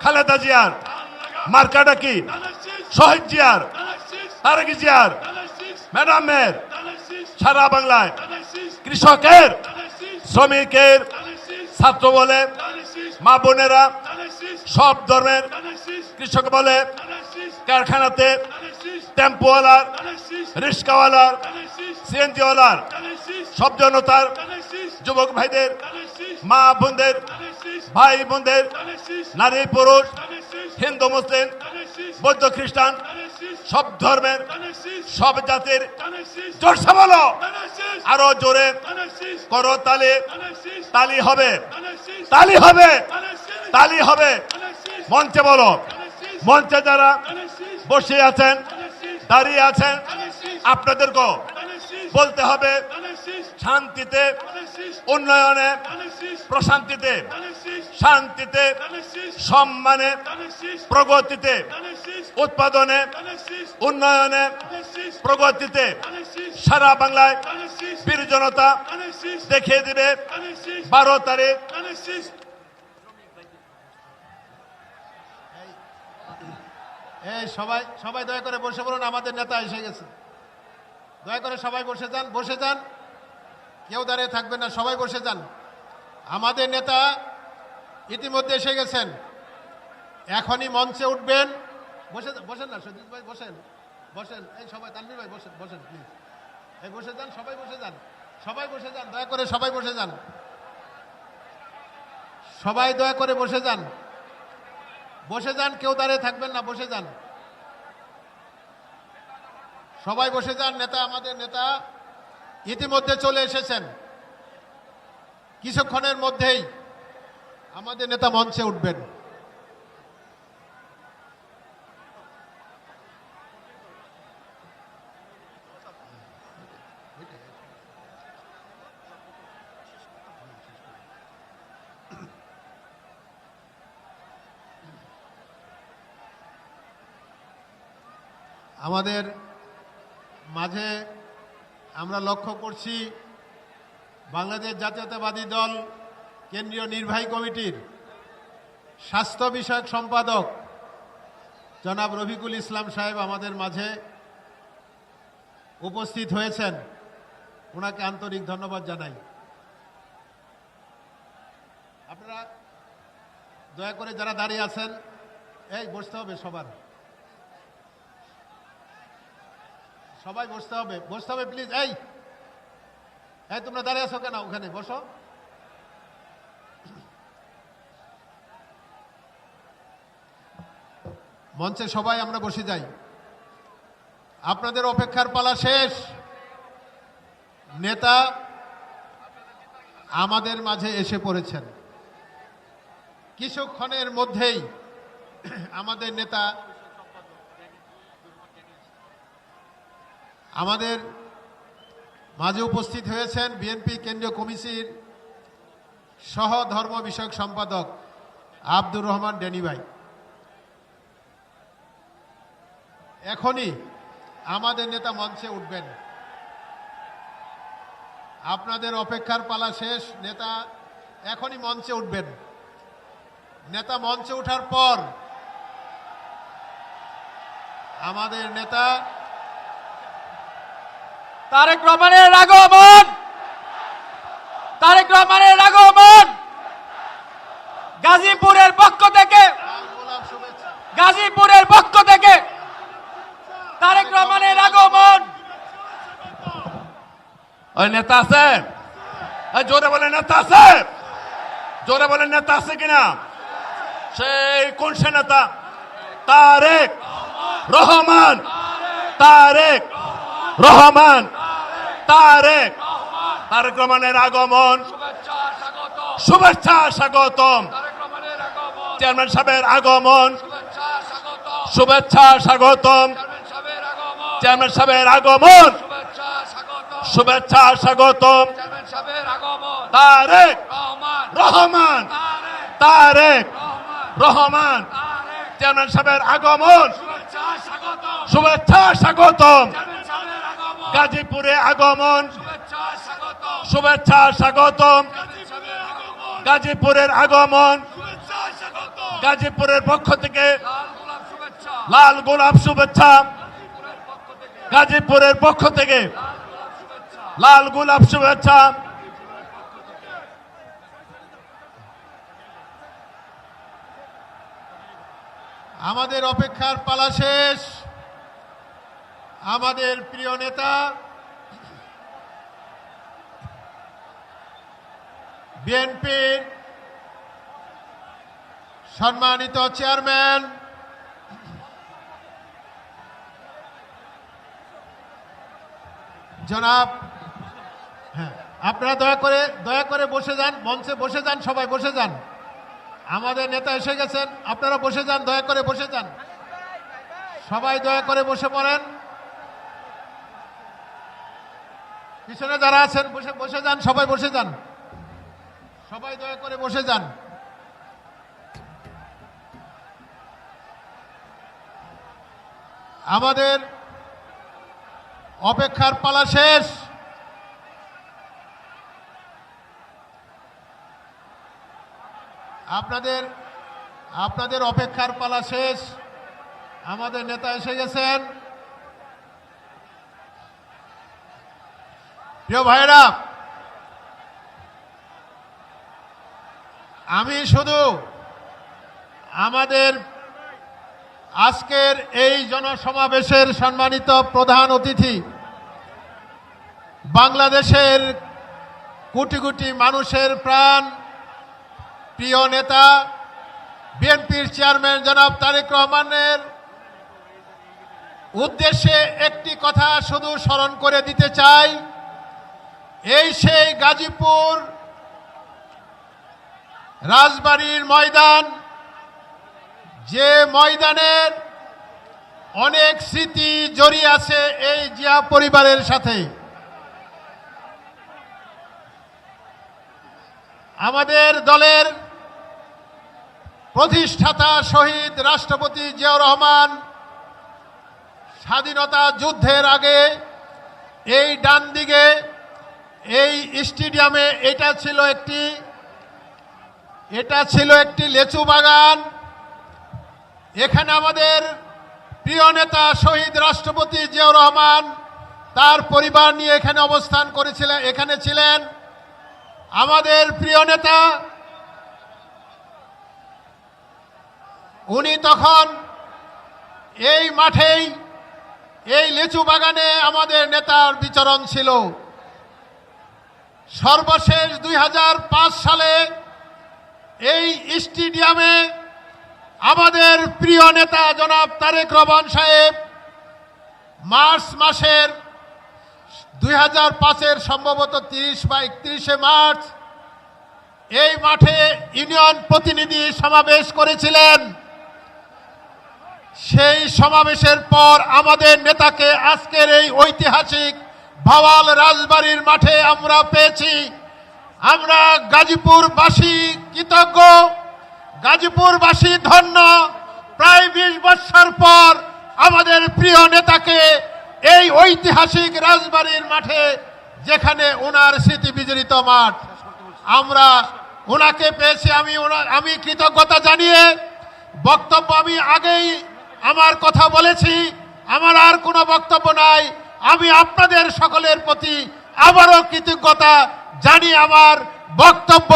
খালেদা জিয়ার মার্কাটা কি? শহীদ জিয়ার, তারেক জিয়ার, ম্যাডামের। সারা বাংলায় কৃষকের, শ্রমিকের, ছাত্র বলে, মা বোনেরা, সব ধর্মের কৃষক বলে, কারখানাতে, টেম্পোওয়ালার, রিক্সাওয়ালার, সিএনজিওয়ালার, সব জনতার, যুবক ভাইদের, মা বোনদের, ভাই বোনদের, নারী পুরুষ, হিন্দু মুসলিম, বৌদ্ধ খ্রিস্টান, সব ধর্মের, সব জাতির জোরসে বলো, আরো জোরে করো তালি, তালি হবে, তালি হবে, তালি হবে। মঞ্চে বলো, মঞ্চে যারা বসে আছেন, দাঁড়িয়ে আছেন, আপনাদেরকেও বলতে হবে, শান্তিতে, উন্নয়নে, প্রশান্তিতে, শান্তিতে, সম্মানে, প্রগতিতে, উৎপাদনে, উন্নয়নে, প্রগতিতে সারা বাংলায় বীর জনতা দেখিয়ে দিবে 12 তারিখ। এই সবাই সবাই দয়া করে বসে পড়ুন, আমাদের নেতা এসে গেছে। দয়া করে সবাই বসে যান, বসে যান, কেউ দাঁড়িয়ে থাকবেন না, সবাই বসে যান। আমাদের নেতা ইতিমধ্যে এসে গেছেন, এখনই মঞ্চে উঠবেন। বসেন না সজিত ভাই, বসেন বসেন, এই সবাই তানভীর ভাই বসেন বসেন প্লিজ, এই বসে যান, সবাই বসে যান, সবাই বসে যান, দয়া করে সবাই বসে যান, সবাই দয়া করে বসে যান, বসে যান, কেউ দাঁড়িয়ে থাকবেন না, বসে যান, সবাই বসে যান। নেতা, আমাদের নেতা ইতিমধ্যে চলে এসেছেন, কিছুক্ষণের মধ্যেই আমাদের নেতা মঞ্চে উঠবেন। আমাদের মাঝে আমরা লক্ষ্য করছি বাংলাদেশ জাতীয়তাবাদী দল কেন্দ্রীয় নির্বাহী কমিটির স্বাস্থ্য বিষয়ক সম্পাদক জনাব রফিকুল ইসলাম সাহেব আমাদের মাঝে উপস্থিত হয়েছেন, ওনাকে আন্তরিক ধন্যবাদ জানাই। আপনারা দয়া করে যারা দাঁড়িয়ে আছেন, এই বসতে হবে, সবাই বসতে হবে, বসতে হবে প্লিজ। এই তোমরা দাঁড়িয়ে আছো কেন? ওখানে বসো। মঞ্চে সবাই আমরা বসে যাই, আপনাদের অপেক্ষার পালা শেষ। নেতা আমাদের মাঝে এসে পড়েছেন, কিছুক্ষণের মধ্যেই আমাদের নেতা আমাদের মাঝে উপস্থিত হয়েছেন। বিএনপি কেন্দ্রীয় কমিটির সহ ধর্ম বিষয়ক সম্পাদক আব্দুর রহমান ডেনি ভাই। এখনই আমাদের নেতা মঞ্চে উঠবেন, আপনাদের অপেক্ষার পালা শেষ। নেতা এখনই মঞ্চে উঠবেন। নেতা মঞ্চে ওঠার পর আমাদের নেতা তারেক রহমানের আগমন, তারেক রহমানের আগমন গাজীপুরের পক্ষ থেকে, গাজীপুরের পক্ষ থেকে তারেক রহমানের আগমন। ওই নেতা আছে? জোরে বলে নেতা আছে? জোরে বলে নেতা আছে কিনা? সেই কোন সে নেতা? তারেক রহমান, তারেক রহমান, তারেক তারেক রহমানের আগমন, শুভেচ্ছা স্বাগতম। চেয়ারম্যান সাহেবের আগমন, শুভেচ্ছা স্বাগতম। চেয়ারম্যান সাহেবের আগমন, শুভেচ্ছা স্বাগতম। তারেক রহমান, তারেক রহমান, চেয়ারম্যান সাহেবের আগমন, শুভেচ্ছা স্বাগতম। গাজীপুরে আগমন, শুভেচ্ছা স্বাগতম। গাজীপুরের আগমন, গাজীপুরের পক্ষ থেকে লাল গোলাপ শুভেচ্ছা। গাজীপুরের পক্ষ থেকে লাল গোলাপ শুভেচ্ছা। আমাদের অপেক্ষার পালা শেষ। আমাদের প্রিয় নেতা বিএনপির সম্মানিত চেয়ারম্যান জনাব, আপনারা দয়া করে বসে যান, মঞ্চে বসে যান, সবাই বসে যান। আমাদের নেতা এসে গেছেন, আপনারা বসে যান, দয়া করে বসে যান, সবাই দয়া করে বসে পড়েন। পিছনে যারা আছেন বসে যান, সবাই বসে যান, সবাই দয়া করে বসে যান। আমাদের অপেক্ষার পালা শেষ। আপনাদের অপেক্ষার পালা শেষ। আমাদের নেতা এসে গেছেন। প্রিয় ভাইরা, আমি শুধু আমাদের আজকের এই জনসমাবেশের সম্মানিত প্রধান অতিথি, বাংলাদেশের কোটি কোটি মানুষের প্রাণ প্রিয় নেতা বিএনপির চেয়ারম্যান জনাব তারেক রহমানের উদ্দেশ্যে একটি কথা শুধু স্মরণ করে দিতে চাই। এই সেই গাজীপুর রাজবাড়ির ময়দান, যে ময়দানের অনেক স্মৃতি জড়িয়ে আছে এই জিয়া পরিবারের সাথে। আমাদের দলের প্রতিষ্ঠাতা শহীদ রাষ্ট্রপতি জিয়াউর রহমান স্বাধীনতা যুদ্ধের আগে এই ডান দিকে এই স্টেডিয়ামে এটা ছিল একটি লেচু বাগান। এখানে আমাদের প্রিয় নেতা শহীদ রাষ্ট্রপতি জিয়াউর রহমান তার পরিবার নিয়ে এখানে অবস্থান করেছিলেন, এখানে ছিলেন। আমাদের প্রিয় নেতা উনি তখন এই মাঠেই এই লিচু বাগানে আমাদের নেতার বিচরণ ছিল। সর্বশেষ 2005 সালে এই স্টেডিয়ামে আমাদের প্রিয় নেতা জনাব তারেক রহমান সাহেব মার্চ মাসের 2005-এর সম্ভবত 30 বা 31শে মার্চ এই মাঠে ইউনিয়ন প্রতিনিধি সমাবেশ করেছিলেন। সেই সমাবেশের পর আমাদের নেতাকে আজকের এই ঐতিহাসিক ভাওয়াল রাজবাড়ির মাঠে আমরা পেয়েছি। আমরা গাজীপুরবাসী কৃতজ্ঞ, গাজীপুরবাসী ধন্য। প্রায় 20 বছর পর আমাদের প্রিয় নেতাকে এই ঐতিহাসিক রাজবাড়ির মাঠে, যেখানে ওনার স্মৃতি বিজড়িত মাঠ, আমরা ওনাকে পেয়েছি। আমি কৃতজ্ঞতা জানিয়ে বক্তব্য, আমি আগেই আমার কথা বলেছি, আমার আর কোনো বক্তব্য নাই। আমি আপনাদের সকলের প্রতি আবারও কৃতজ্ঞতা জানিয়ে আমার বক্তব্য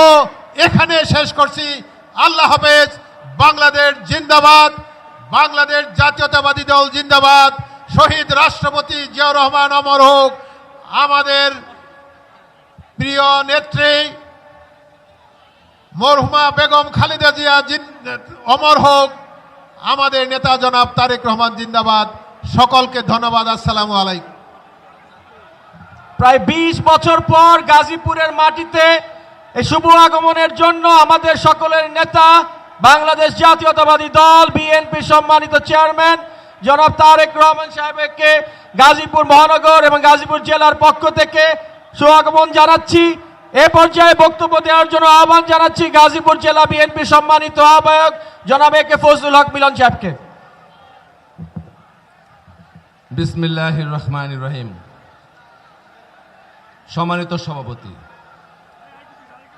এখানে শেষ করছি। আল্লাহ হাফেজ। বাংলাদেশ জিন্দাবাদ, বাংলাদেশ জাতীয়তাবাদী দল জিন্দাবাদ। শহীদ রাষ্ট্রপতি জিয়াউর রহমান অমর হোক। আমাদের প্রিয় নেত্রী মরহুমা বেগম খালেদা জিয়া অমর হোক। আমাদের নেতা জনাব তারেক রহমান জিন্দাবাদ। সকলকে ধন্যবাদ। আসসালামু আলাইকুম। প্রায় 20 বছর পর গাজীপুরের মাটিতে এই শুভ আগমনের জন্য আমাদের সকলের নেতা বাংলাদেশ জাতীয়তাবাদী দল বিএনপি সম্মানিত চেয়ারম্যান জনাব তারেক রহমান সাহেবকে গাজীপুর মহানগর এবং গাজীপুর জেলার পক্ষ থেকে সুআগমন জানাচ্ছি। এ পর্যায়ে বক্তব্য দেওয়ার জন্য আহ্বান জানাচ্ছি গাজীপুর জেলা বিএনপি সম্মানিত আহ্বায়ক জনাব এ কে ফজলুল হক মিলন সাহেবকে। বিসমিল্লাহির রহমানির রহিম। সম্মানিত সভাপতি,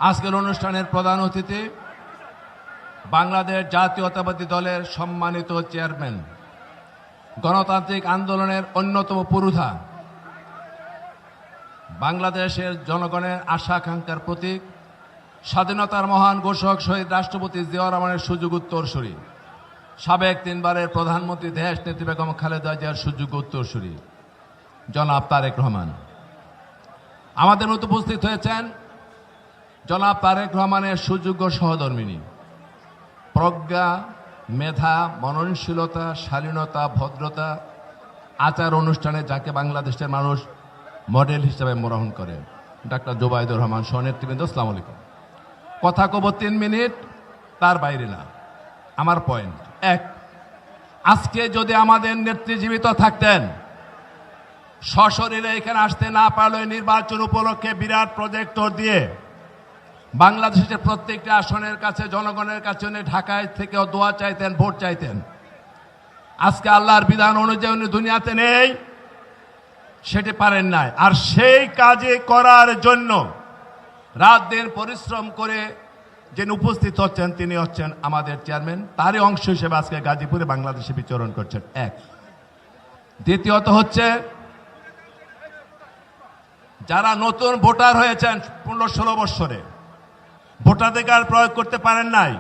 আজকের অনুষ্ঠানের প্রধান অতিথি বাংলাদেশ জাতীয়তাবাদী দলের সম্মানিত চেয়ারম্যান, গণতান্ত্রিক আন্দোলনের অন্যতম পুরোধা, বাংলাদেশের জনগণের আশা আকাঙ্ক্ষার প্রতীক, স্বাধীনতার মহান ঘোষক শহীদ রাষ্ট্রপতি জিয়াউর রহমানের সুযোগ্য উত্তরসূরি, সাবেক 3 বারের প্রধানমন্ত্রী দেশ নেত্রী বেগম খালেদা জিয়ার সুযোগ্য উত্তরসূরি জনাব তারেক রহমান। আমাদের মধ্যে উপস্থিত হয়েছেন জনাব তারেক রহমানের সুযোগ্য সহধর্মিণী, প্রজ্ঞা, মেধা, মননশীলতা, শালীনতা, ভদ্রতা, আচার অনুষ্ঠানে যাকে বাংলাদেশের মানুষ মডেল হিসেবে গ্রহণ করে, ডাক্তার জোবাইদুর রহমান সহ নেতৃবৃন্দ। আসসালামু আলাইকুম। কথা কব 3 মিনিট, তার বাইরে না। আমার পয়েন্ট 1, আজকে যদি আমাদের নেত্রী জীবিত থাকতেন, সশরীরে এখানে আসতে না পারলে নির্বাচন উপলক্ষে বিরাট প্রজেক্টর দিয়ে বাংলাদেশের প্রত্যেকটা আসনের কাছে, জনগণের কাছে ঢাকায় থেকেও দোয়া চাইতেন, ভোট চাইতেন। আজকে আল্লাহর বিধান অনুযায়ী উনি দুনিয়াতে নেই, সেটি পারেন নাই। আর সেই কাজে করার জন্য রাত দিন পরিশ্রম করে যিনি উপস্থিত হচ্ছেন তিনি হচ্ছেন আমাদের চেয়ারম্যান, তারই অংশ হিসেবে আজকে গাজীপুরে বাংলাদেশে বিচরণ করছেন। এক, দ্বিতীয়ত হচ্ছে যারা নতুন ভোটার হয়েছেন 15-16 বৎসরে ভোটাধিকার প্রয়োগ করতে পারেন নাই,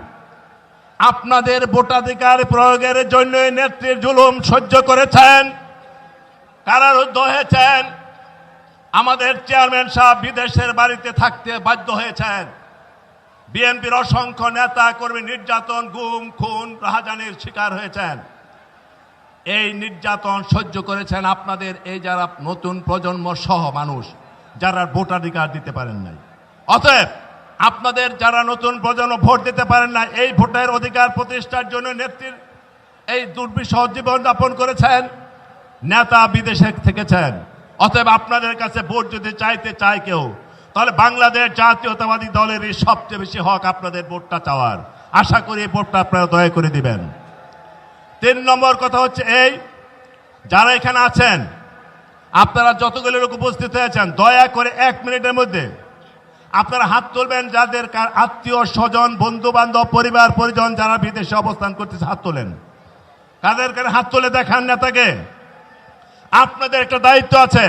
আপনাদের ভোটাধিকার প্রয়োগের জন্য নেত্রীর জুলুম সহ্য করেছেন, কারারুদ্ধ হয়েছেন, আমাদের চেয়ারম্যান সাহেব বিদেশের বাড়িতে থাকতে বাধ্য হয়েছেন, বিএনপির অসংখ্য নেতা কর্মী নির্যাতন, গুম, খুন, রাহাজানির শিকার হয়েছেন। এই নির্যাতন সহ্য করেছেন আপনাদের এই যারা নতুন প্রজন্ম সহ মানুষ যারা ভোটাধিকার দিতে পারেন নাই। অতএব আপনাদের যারা নতুন প্রজন্ম ভোট দিতে পারেন না, এই ভোটের অধিকার প্রতিষ্ঠার জন্য নেত্রীর এই দুর্বিষহ জীবন যাপন করেছেন, নেতা বিদেশে থেকেছেন। অতএব আপনাদের কাছে ভোট যদি চাইতে চায় কেউ, তাহলে বাংলাদেশ জাতীয়তাবাদী দলেরই সবচেয়ে বেশি হক আপনাদের ভোটটা চাওয়ার। আশা করি এই ভোটটা আপনারা দয়া করে দিবেন। 3 নম্বর কথা হচ্ছে এই, যারা এখানে আছেন আপনারা যতগুলো লোক উপস্থিত হয়েছেন, দয়া করে 1 মিনিটের মধ্যে আপনারা হাত তুলবেন, যাদের আত্মীয় স্বজন, বন্ধু বান্ধব, পরিবার পরিজন যারা বিদেশে অবস্থান করতেছে হাত তোলেন। কাদের কাছে হাত তুলে দেখান নেতাকে। আপনাদের একটা দায়িত্ব আছে,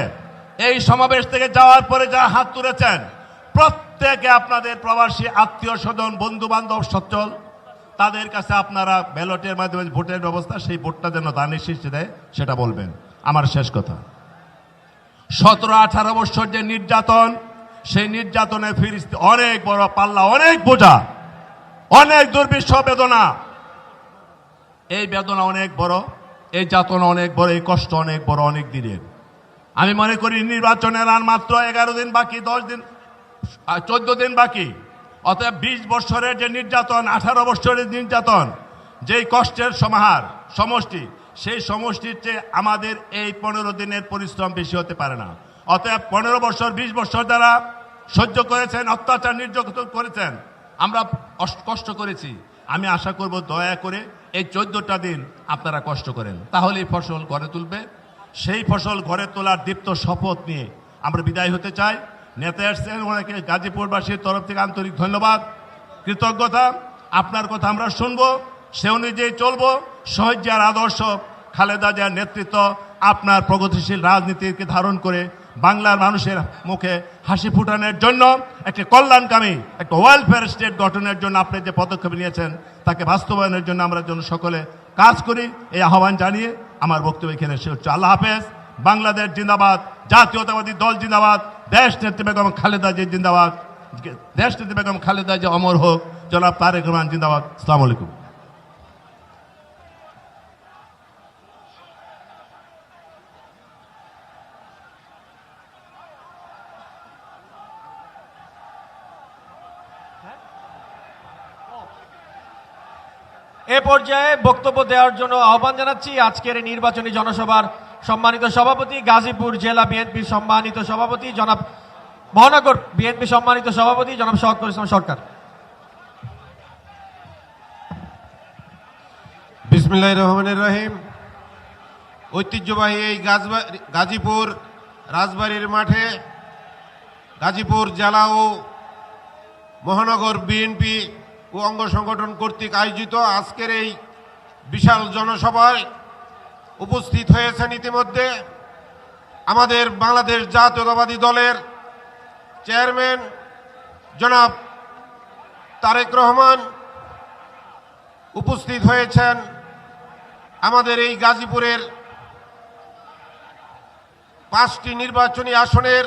এই সমাবেশ থেকে যাওয়ার পরে যারা হাত তুলেছেন প্রত্যেকে আপনাদের প্রবাসী আত্মীয় স্বজন, বন্ধু বান্ধব, সচ্ছল তাদের কাছে আপনারা ব্যালটের মাধ্যমে ভোটের ব্যবস্থা, সেই ভোটটা যেন দানের শীর্ষে দেয় সেটা বলবেন। আমার শেষ কথা, 17-18 বছর যে নির্যাতন, সেই নির্যাতনের ফিরিস্তি অনেক বড় পাল্লা, অনেক বোঝা, অনেক দুর্বিষহ বেদনা। এই বেদনা অনেক বড়, এই যাতনা অনেক বড়, এই কষ্ট অনেক বড়, অনেক দিনের। আমি মনে করি নির্বাচনের আর মাত্র 11 দিন বাকি, 10 দিন, 14 দিন বাকি। অতএব 20 বছরের যে নির্যাতন, 18 বছরের নির্যাতন, যেই কষ্টের সমাহার সমষ্টি, সেই সমষ্টির চেয়ে আমাদের এই 15 দিনের পরিশ্রম বেশি হতে পারে না। অতএব 15 বছর 20 বছর যারা সহ্য করেছেন, অত্যাচার নির্যাতন করেছেন, আমরা কষ্ট করেছি, আমি আশা করব দয়া করে এই 14টা দিন আপনারা কষ্ট করেন, তাহলেই ফসল ঘরে তুলবে। সেই ফসল ঘরে তোলার দীপ্ত শপথ নিয়ে আমরা বিদায় হতে চাই। নেতা এসছেন, ওনাকে গাজীপুরবাসীর তরফ থেকে আন্তরিক ধন্যবাদ, কৃতজ্ঞতা। আপনার কথা আমরা শুনবো, সে অনুযায়ী চলবো। শহীদ জিয়ার আদর্শ, খালেদা জিয়ার নেতৃত্ব, আপনার প্রগতিশীল রাজনীতিকে ধারণ করে বাংলার মানুষের মুখে হাসি ফুটানোর জন্য, একটি কল্যাণকামী, একটা ওয়েলফেয়ার স্টেট গঠনের জন্য আপনি যে পদক্ষেপ নিয়েছেন তাকে বাস্তবায়নের জন্য আমরা যেন সকলে কাজ করি, এই আহ্বান জানিয়ে আমার বক্তব্য এখানে শেষ হচ্ছে। আল্লাহ হাফেজ। বাংলাদেশ জিন্দাবাদ, জাতীয়তাবাদী দল জিন্দাবাদ, দেশ নেত্রী বেগম খালেদা জি জিন্দাবাদ, দেশ নেত্রী বেগম খালেদা জি অমর হোক, জনাব তারেক রহমান জিন্দাবাদ। আসসালামু আলাইকুম। এ পর্যায়ে বক্তব্য দেওয়ার জন্য আহ্বান জানাচ্ছি আজকের এই নির্বাচনী জনসভার সম্মানিত সভাপতি, গাজীপুর জেলা বিএনপির সম্মানিত সভাপতি জনাব, মহানগর বিএনপি সম্মানিত সভাপতি জনাব শওকত ইসলাম সরকার। বিসমিল্লাহির রহমানির রহিম। ঐতিহ্যবাহী এই গাজীপুর রাজবাড়ির মাঠে গাজীপুর জেলা ও মহানগর বিএনপি ও অঙ্গ সংগঠন কর্তৃক আয়োজিত আজকের এই বিশাল জনসভায় উপস্থিত হয়েছেন ইতিমধ্যে আমাদের বাংলাদেশ জাতীয়তাবাদী দলের চেয়ারম্যান জনাব তারেক রহমান, উপস্থিত হয়েছেন আমাদের এই গাজীপুরের 5টি নির্বাচনী আসনের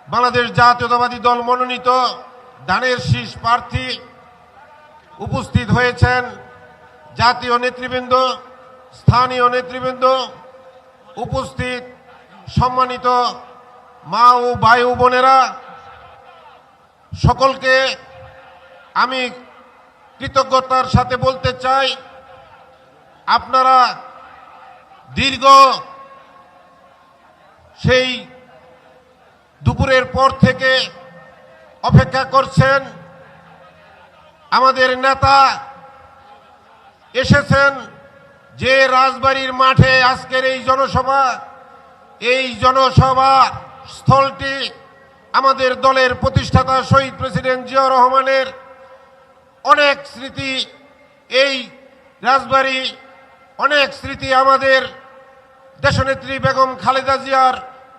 বাংলাদেশ জাতীয়তাবাদী দল মনোনীত ধানের শীষ প্রার্থী, উপস্থিত হয়েছেন জাতীয় নেতৃবৃন্দ, স্থানীয় নেতৃবৃন্দ, উপস্থিত সম্মানিত মা ও ভাই ও বোনেরা, সকলকে আমি কৃতজ্ঞতার সাথে বলতে চাই, আপনারা দীর্ঘ সেই দুপুরের পর থেকে অপেক্ষা করছেন। আমাদের নেতা এসেছেন যে রাজবাড়ির মাঠে আজকের এই জনসভা স্থলটি আমাদের দলের প্রতিষ্ঠাতা শহীদ প্রেসিডেন্ট জিয়াউর রহমানের অনেক স্মৃতি এই রাজবাড়ী, অনেক স্মৃতি আমাদের দেশনেত্রী বেগম খালেদা জিয়ার,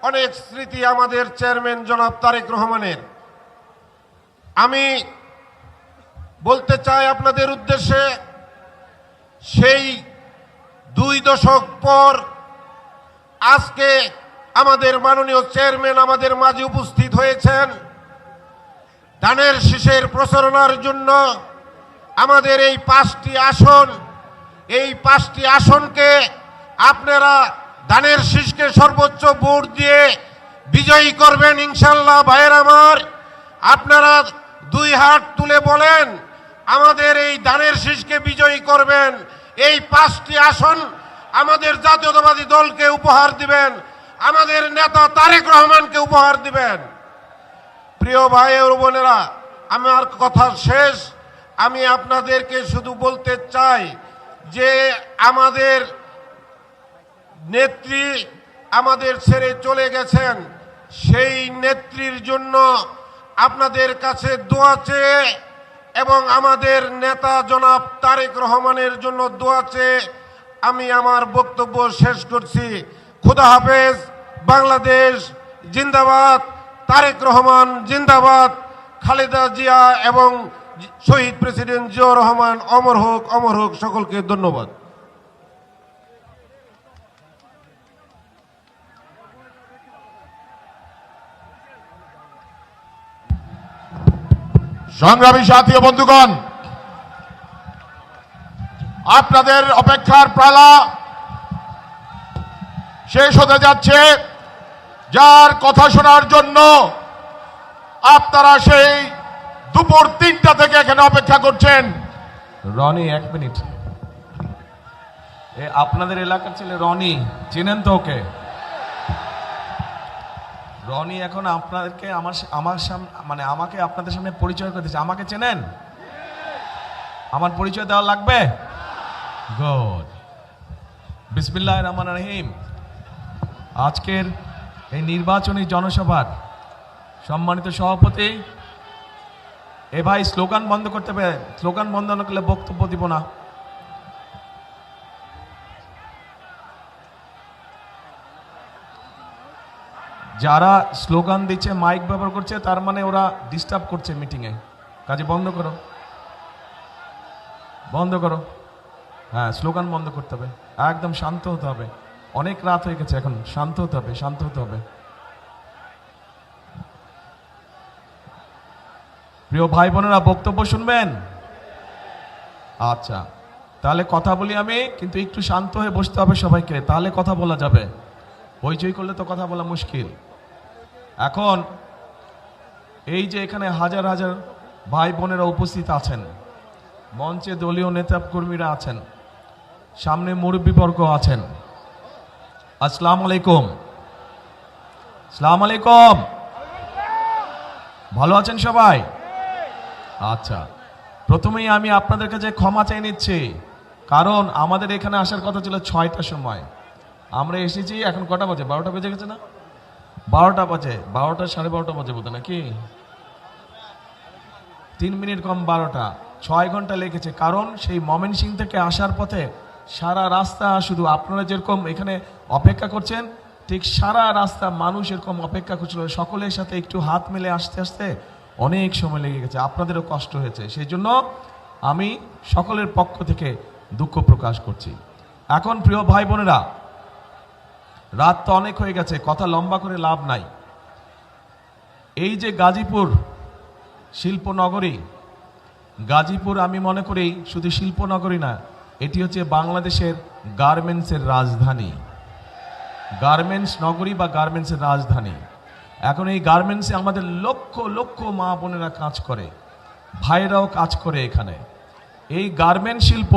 অনেক স্মৃতি আমাদের চেয়ারম্যান জনাব তারেক রহমানের। আমি বলতে চাই আপনাদের উদ্দেশ্যে, সেই 2 দশক পর আজকে আমাদের মাননীয় চেয়ারম্যান আমাদের মাঝে উপস্থিত হয়েছেন ধানের শীষের প্রচারণার জন্য। আমাদের এই 5টি আসন, এই 5টি আসনকে আপনারা ধানের শীষকে সর্বোচ্চ ভোট দিয়ে বিজয়ী করবেন ইনশাল্লাহ। ভাইয়ের আমার, আপনারা 2 হাত তুলে বলেন আমাদের এই ধানের শীষকে বিজয়ী করবেন। এই 5টি আসন আমাদের জাতীয়তাবাদী দলকে উপহার দিবেন, আমাদের নেতা তারেক রহমানকে উপহার দিবেন। প্রিয় ভাই ও বোনেরা, আমার কথা শেষ। আমি আপনাদেরকে শুধু বলতে চাই যে আমাদের নেত্রী আমাদের ছেড়ে চলে গেছেন, সেই নেত্রীর জন্য আপনাদের কাছে দোয়া চেয়ে এবং আমাদের নেতা জনাব তারেক রহমানের জন্য দোয়া চেয়ে আমি আমার বক্তব্য শেষ করছি। খুদা হাফেজ। বাংলাদেশ জিন্দাবাদ, তারেক রহমান জিন্দাবাদ, খালেদা জিয়া এবং শহীদ প্রেসিডেন্ট জিয়াউর রহমান অমর হোক, অমর হোক। সকলকে ধন্যবাদ। সংগ্রামী সাথী ও বন্ধুগণ, আপনাদের অপেক্ষার পালা শেষ হতে যাচ্ছে। যার কথা শোনার জন্য আপনারা সেই দুপুর 3টা থেকে এখানে অপেক্ষা করছেন। রনি, 1 মিনিট। আপনাদের এলাকার ছেলে রনি, চেনেন তো ওকে? রনি এখন আপনাদেরকে আমার সামনে, মানে আমাকে আপনাদের সামনে পরিচয় করে দিচ্ছে। আমাকে চেনেন? আমার পরিচয় দেওয়া লাগবে? গুড। বিসমিল্লাহির রহমানির রহিম। আজকের এই নির্বাচনী জনসভার সম্মানিত সভাপতি, এ ভাই স্লোগান বন্ধ করতে হবে, স্লোগান বন্ধ না করলে বক্তব্য দিব না। যারা স্লোগান দিচ্ছে, মাইক ব্যবহার করছে, তার মানে ওরা ডিস্টার্ব করছে মিটিংয়ে। কাজে বন্ধ করো, বন্ধ করো। হ্যাঁ, স্লোগান বন্ধ করতে হবে, একদম শান্ত হতে হবে। অনেক রাত হয়ে গেছে, এখন শান্ত হতে হবে, শান্ত হতে হবে। প্রিয় ভাই বোনেরা, বক্তব্য শুনবেন? আচ্ছা, তাহলে কথা বলি আমি, কিন্তু একটু শান্ত হয়ে বসতে হবে সবাইকে, তাহলে কথা বলা যাবে। হইচই করলে তো কথা বলা মুশকিল। এখন এই যে এখানে হাজার হাজার ভাই বোনেরা উপস্থিত আছেন, মঞ্চে দলীয় নেতা কর্মীরা আছেন, সামনে মুরব্বীবর্গ আছেন। আসসালামু আলাইকুম। আসসালামু আলাইকুম। ভালো আছেন সবাই? আচ্ছা, প্রথমেই আমি আপনাদের কাছে ক্ষমা চাই নিচ্ছি, কারণ আমাদের এখানে আসার কথা ছিল 6টার সময়। আমরা এসেছি এখন কটা বাজে? 12টা বেজে গেছে না? 12টা বাজে, 12টা 12:30 বাজে বোধ নাকি? 3 মিনিট কম 12টা, 6 ঘন্টা লেগেছে। কারণ সেই ময়মনসিংহ থেকে আসার পথে সারা রাস্তা শুধু আপনারা যেরকম এখানে অপেক্ষা করছেন, ঠিক সারা রাস্তা মানুষ এরকম অপেক্ষা করছিল। সকলের সাথে একটু হাত মেলে আসতে আসতে অনেক সময় লেগে গেছে, আপনাদেরও কষ্ট হয়েছে। সেই জন্য আমি সকলের পক্ষ থেকে দুঃখ প্রকাশ করছি। এখন প্রিয় ভাই বোনেরা, রাত তো অনেক হয়ে গেছে, কথা লম্বা করে লাভ নাই। এই যে গাজীপুর শিল্পনগরী, গাজীপুর আমি মনে করি শুধু শিল্পনগরী না, এটি হচ্ছে বাংলাদেশের গার্মেন্টসের রাজধানী, গার্মেন্টস নগরী বা গার্মেন্টসের রাজধানী। এখন এই গার্মেন্টসে আমাদের লক্ষ লক্ষ মা বোনেরা কাজ করে, ভাইরাও কাজ করে এখানে। এই গার্মেন্টস শিল্প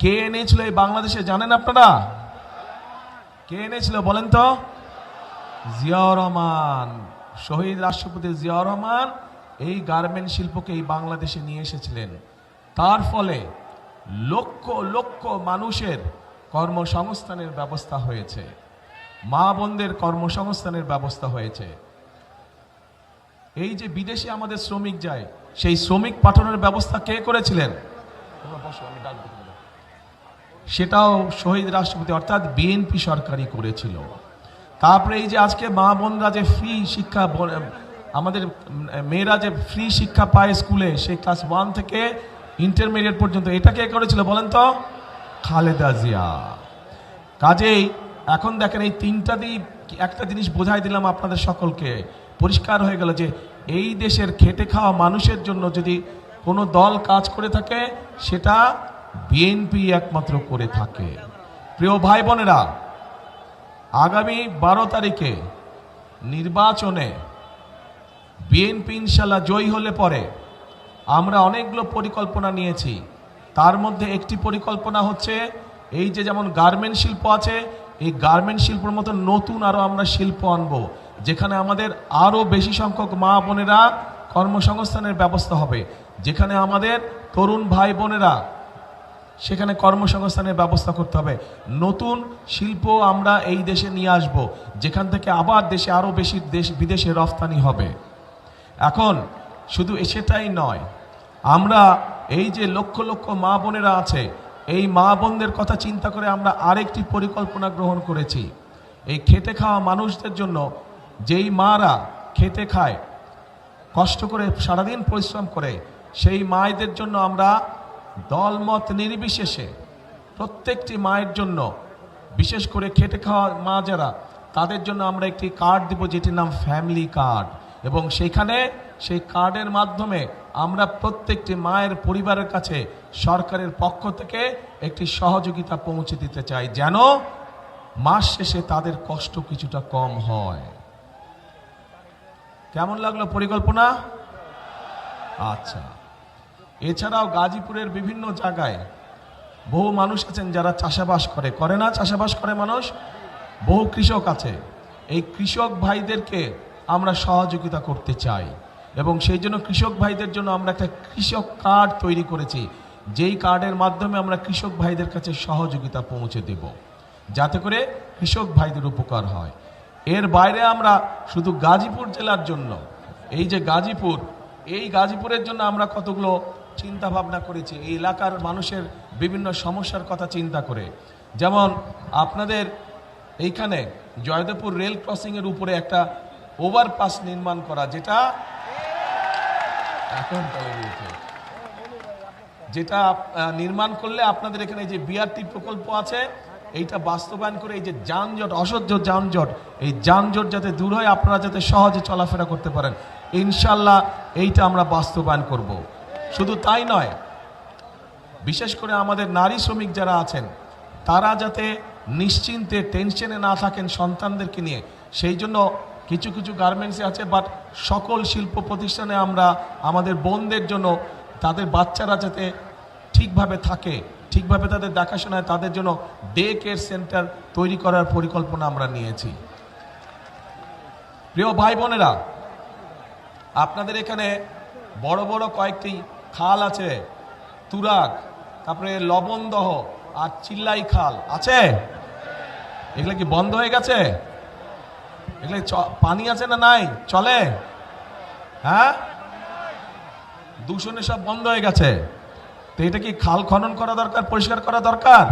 কে এনেছিল এই বাংলাদেশে জানেন আপনারা? কে এনেছিল বলেন তো? জিয়াউর রহমান, শহীদ রাষ্ট্রপতি জিয়াউর রহমান এই গার্মেন্ট শিল্পকে এই বাংলাদেশে নিয়ে এসেছিলেন। তার ফলে লক্ষ লক্ষ মানুষের কর্মসংস্থানের ব্যবস্থা হয়েছে, মা বোনদের কর্মসংস্থানের ব্যবস্থা হয়েছে। এই যে বিদেশে আমাদের শ্রমিক যায়, সেই শ্রমিক পাঠানোর ব্যবস্থা কে করেছিলেন? সেটাও শহীদ রাষ্ট্রপতি অর্থাৎ বিএনপি সরকারই করেছিল। তারপরে এই যে আজকে মা বোনরা যে ফ্রি শিক্ষা, আমাদের মেয়েরা যে ফ্রি শিক্ষা পায় স্কুলে, সে ক্লাস 1 থেকে ইন্টারমিডিয়েট পর্যন্ত, এটা কে করেছিল বলেন তো? খালেদা জিয়া। কাজেই এখন দেখেন এই তিনটা দিয়ে একটা জিনিস বোঝাই দিলাম আপনাদের সকলকে, পরিষ্কার হয়ে গেল যে এই দেশের খেটে খাওয়া মানুষের জন্য যদি কোনো দল কাজ করে থাকে সেটা বিএনপি একমাত্র করে থাকে। প্রিয় ভাই বোনেরা, আগামী 12 তারিখে নির্বাচনে বিএনপি ইনশাল্লাহ জয়ী হলে পরে আমরা অনেকগুলো পরিকল্পনা নিয়েছি। তার মধ্যে একটি পরিকল্পনা হচ্ছে এই যে যেমন গার্মেন্ট শিল্প আছে, এই গার্মেন্ট শিল্পের মতো নতুন আরও আমরা শিল্প আনবো, যেখানে আমাদের আরও বেশি সংখ্যক মা বোনেরা কর্মসংস্থানের ব্যবস্থা হবে, যেখানে আমাদের তরুণ ভাই বোনেরা সেখানে কর্মসংস্থানের ব্যবস্থা করতে হবে। নতুন শিল্প আমরা এই দেশে নিয়ে আসব, যেখান থেকে আবার দেশে আরও বেশি বিদেশে রফতানি হবে। এখন শুধু সেটাই নয়, আমরা এই যে লক্ষ লক্ষ মা বোনেরা আছে, এই মা বোনদের কথা চিন্তা করে আমরা আরেকটি পরিকল্পনা গ্রহণ করেছি। এই খেটে খাওয়া মানুষদের জন্য, যেই মারা খেটে খায়, কষ্ট করে সারাদিন পরিশ্রম করে, সেই মায়েদের জন্য আমরা দলমত নির্বিশেষে প্রত্যেকটি মায়ের জন্য, বিশেষ করে খেটে খাওয়া মা যারা, তাদের জন্য আমরা একটি কার্ড দেব যেটির নাম ফ্যামিলি কার্ড, এবং সেইখানে সেই কার্ডের মাধ্যমে আমরা প্রত্যেকটি মায়ের পরিবারের কাছে সরকারের পক্ষ থেকে একটি সহযোগিতা পৌঁছে দিতে চাই, যেন মাস শেষে তাদের কষ্ট কিছুটা কম হয়। কেমন লাগলো পরিকল্পনা? আচ্ছা, এছাড়াও গাজীপুরের বিভিন্ন জায়গায় বহু মানুষ আছেন যারা চাষাবাস করে না? চাষাবাস করে মানুষ, বহু কৃষক আছে। এই কৃষক ভাইদেরকে আমরা সহযোগিতা করতে চাই, এবং সেই জন্য কৃষক ভাইদের জন্য আমরা একটা কৃষক কার্ড তৈরি করেছি, যেই কার্ডের মাধ্যমে আমরা কৃষক ভাইদের কাছে সহযোগিতা পৌঁছে দেব, যাতে করে কৃষক ভাইদের উপকার হয়। এর বাইরে আমরা শুধু গাজীপুর জেলার জন্য, এই যে গাজীপুর, এই গাজীপুরের জন্য আমরা কতগুলো চিন্তা ভাবনা করেছি, এই এলাকার মানুষের বিভিন্ন সমস্যার কথা চিন্তা করে। যেমন আপনাদের এইখানে জয়দেবপুর রেল ক্রসিংয়ের উপরে একটা ওভারপাস নির্মাণ করা, যেটা এখন যেটা নির্মাণ করলে আপনাদের এখানে যে বিআরটি প্রকল্প আছে, এইটা বাস্তবায়ন করে এই যে যানজট, অসহ্য যানজট, এই যানজট যাতে দূর হয়, আপনারা যাতে সহজে চলাফেরা করতে পারেন, ইনশাল্লাহ এইটা আমরা বাস্তবায়ন করব। শুধু তাই নয়, বিশেষ করে আমাদের নারী শ্রমিক যারা আছেন, তারা যাতে নিশ্চিন্তে টেনশনে না থাকেন সন্তানদেরকে নিয়ে, সেই জন্য কিছু কিছু গার্মেন্টসে আছে, বাট সকল শিল্প প্রতিষ্ঠানে আমরা আমাদের বোনদের জন্য, তাদের বাচ্চারা যাতে ঠিকভাবে থাকে, ঠিকভাবে তাদের দেখাশোনায়, তাদের জন্য ডে কেয়ার সেন্টার তৈরি করার পরিকল্পনা আমরা নিয়েছি। প্রিয় ভাই বোনেরা, আপনাদের এখানে বড় বড় কয়েকটি খাল আছে, তুরাগ, তারপরে লবণদহ আর চিল্লাই খাল আছে। এগুলো কি বন্ধ হয়ে গেছে? এগুলো পানি আছে না নাই? চলে? হ্যাঁ, দূষণে সব বন্ধ হয়ে গেছে। তো এটা কি খাল খনন করা দরকার, পরিষ্কার করা দরকার?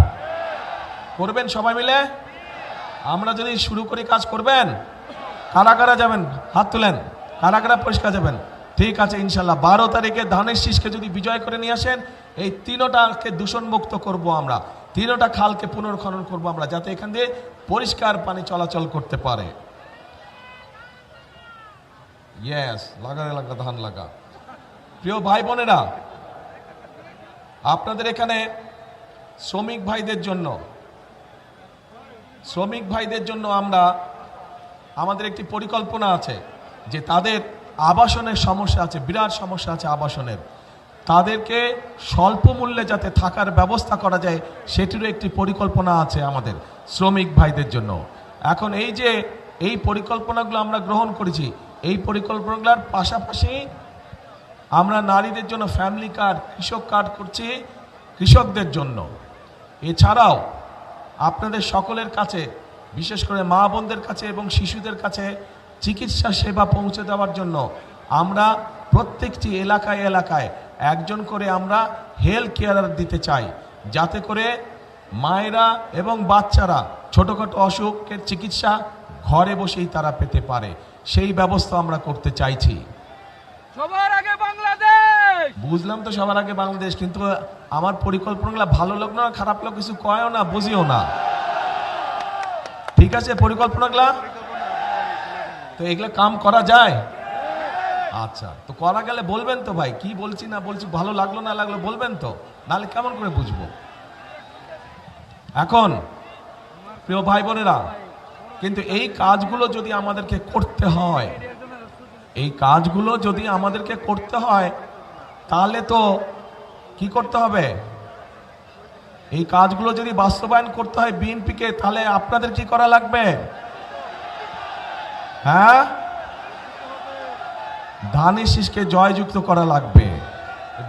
করবেন সবাই মিলে? আমরা যদি শুরু করি কাজ, করবেন? কারা কারা যাবেন? হাত তুলেন। কারা কারা পরিষ্কার যাবেন? ঠিক আছে, ইনশাল্লাহ 12 তারিখে ধানের শীষকে যদি বিজয় করে নিয়ে আসেন, এই তিনোটাকে দূষণ মুক্ত করব আমরা, তিনোটা খালকে পুনর্খনন করব আমরা, যাতে এখান দিয়ে পরিষ্কার পানি চলাচল করতে পারে। ইয়েস, লাগারে লাগা ধান লাগা। প্রিয় ভাই বোনেরা, আপনাদের এখানে শ্রমিক ভাইদের জন্য আমরা, আমাদের একটি পরিকল্পনা আছে যে তাদের আবাসনের সমস্যা আছে, বিরাট সমস্যা আছে আবাসনের, তাদেরকে স্বল্প মূল্যে যাতে থাকার ব্যবস্থা করা যায়, সেটিরও একটি পরিকল্পনা আছে আমাদের শ্রমিক ভাইদের জন্য। এখন এই যে এই পরিকল্পনাগুলো আমরা গ্রহণ করেছি, এই পরিকল্পনাগুলোর পাশাপাশি আমরা নারীদের জন্য ফ্যামিলি কার্ড, কৃষক কার্ড করছি কৃষকদের জন্য। এছাড়াও আপনাদের সকলের কাছে, বিশেষ করে মা বোনদের কাছে এবং শিশুদের কাছে চিকিৎসা সেবা পৌঁছে দেওয়ার জন্য আমরা প্রত্যেকটি এলাকায় এলাকায় একজন করে আমরা হেলথ কেয়ার দিতে চাই, যাতে করে মায়েরা এবং বাচ্চারা ছোটোখাটো অসুখের চিকিৎসা ঘরে বসেই তারা পেতে পারে, সেই ব্যবস্থা আমরা করতে চাইছি। সবার আগে বাংলাদেশ। বুঝলাম তো সবার আগে বাংলাদেশ, কিন্তু আমার পরিকল্পনাগুলো ভালো লোক না খারাপ লোক কিছু কয়ও না, বুঝিও না। ঠিক আছে পরিকল্পনাগুলা তো এগুলা কাম করা যায়। আচ্ছা, তো করা গেলে বলবেন তো ভাই, কি বলছি না বলছি ভালো লাগলো না লাগলো বলবেন তো, নাহলে কেমন করে বুঝবো। এখন প্রিয় ভাই বোনেরা, কিন্তু এই কাজগুলো যদি আমাদেরকে করতে হয়, এই কাজগুলো যদি আমাদেরকে করতে হয়, তাহলে তো কি করতে হবে, এই কাজগুলো যদি বাস্তবায়ন করতে হয় বিএনপিকে, তাহলে আপনাদের কি করা লাগবে? হ্যাঁ, ধানের শীষকে জয়যুক্ত করা লাগবে।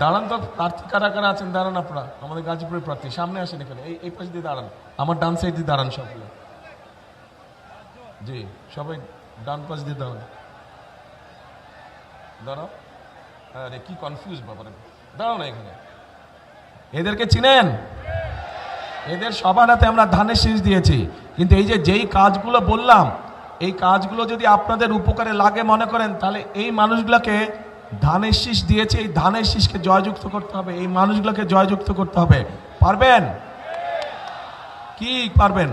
দাঁড়ান তো, প্রার্থী কারা কারা আছেন দাঁড়ান, আপনারা আমাদের গাজীপুরের প্রার্থী সামনে আসেন, এখানে এই পাশ দিয়ে দাঁড়ান, আমার ডান সাইড দিয়ে দাঁড়ান সকলে। জি, সবাই ডান পাশ দিয়ে দাঁড়ান, দাঁড়াও। আরে কি কনফিউজ ব্যাপারে, দাঁড়াও না এখানে। এদেরকে চিনেন? এদের সবার হাতে আমরা ধানের শীষ দিয়েছি, কিন্তু এই যে যেই কাজগুলো বললাম, এই কাজগুলো যদি আপনাদের উপকারে লাগে মনে করেন, তাহলে এই মানুষগুলোকে ধানের শীষ দিয়েছে, এই ধানের শীষকে জয়যুক্ত করতে হবে, এই মানুষগুলোকে জয়যুক্ত করতে হবে। পারবেন কি? পারবেন?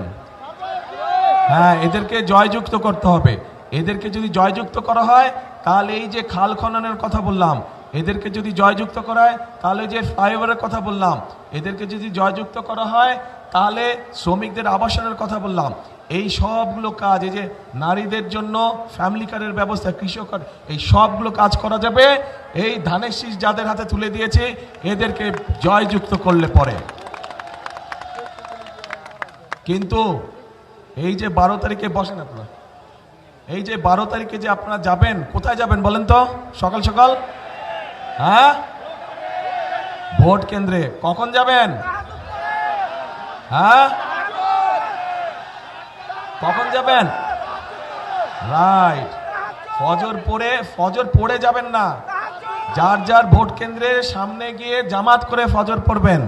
হ্যাঁ, এদেরকে জয়যুক্ত করতে হবে। এদেরকে যদি জয়যুক্ত করা হয়, তাহলে এই যে খাল খননের কথা বললাম, এদেরকে যদি জয়যুক্ত করা হয়, তাহলে যে ফ্লাইওভারের কথা বললাম, এদেরকে যদি জয়যুক্ত করা হয়, তাহলে শ্রমিকদের আবাসনের কথা বললাম, এই সবগুলো কাজ, এই যে নারীদের জন্য ফ্যামিলি কার্ডের ব্যবস্থা, কৃষক, এই সবগুলো কাজ করা যাবে এই ধানের শীষ যাদের হাতে তুলে দিয়েছে এদেরকে জয়যুক্ত করলে পরে। কিন্তু এই যে 12 তারিখে বসেন আপনারা, এই যে 12 তারিখে যে আপনারা যাবেন, কোথায় যাবেন বলেন তো? সকাল সকাল, হ্যাঁ, ভোট কেন্দ্রে। কখন যাবেন? হ্যাঁ, কখন যাবেন? রাইট, ফজর পড়ে যাবেন না, যার যার ভোট কেন্দ্রের সামনে গিয়ে জামাত করে ফজর পড়বেন,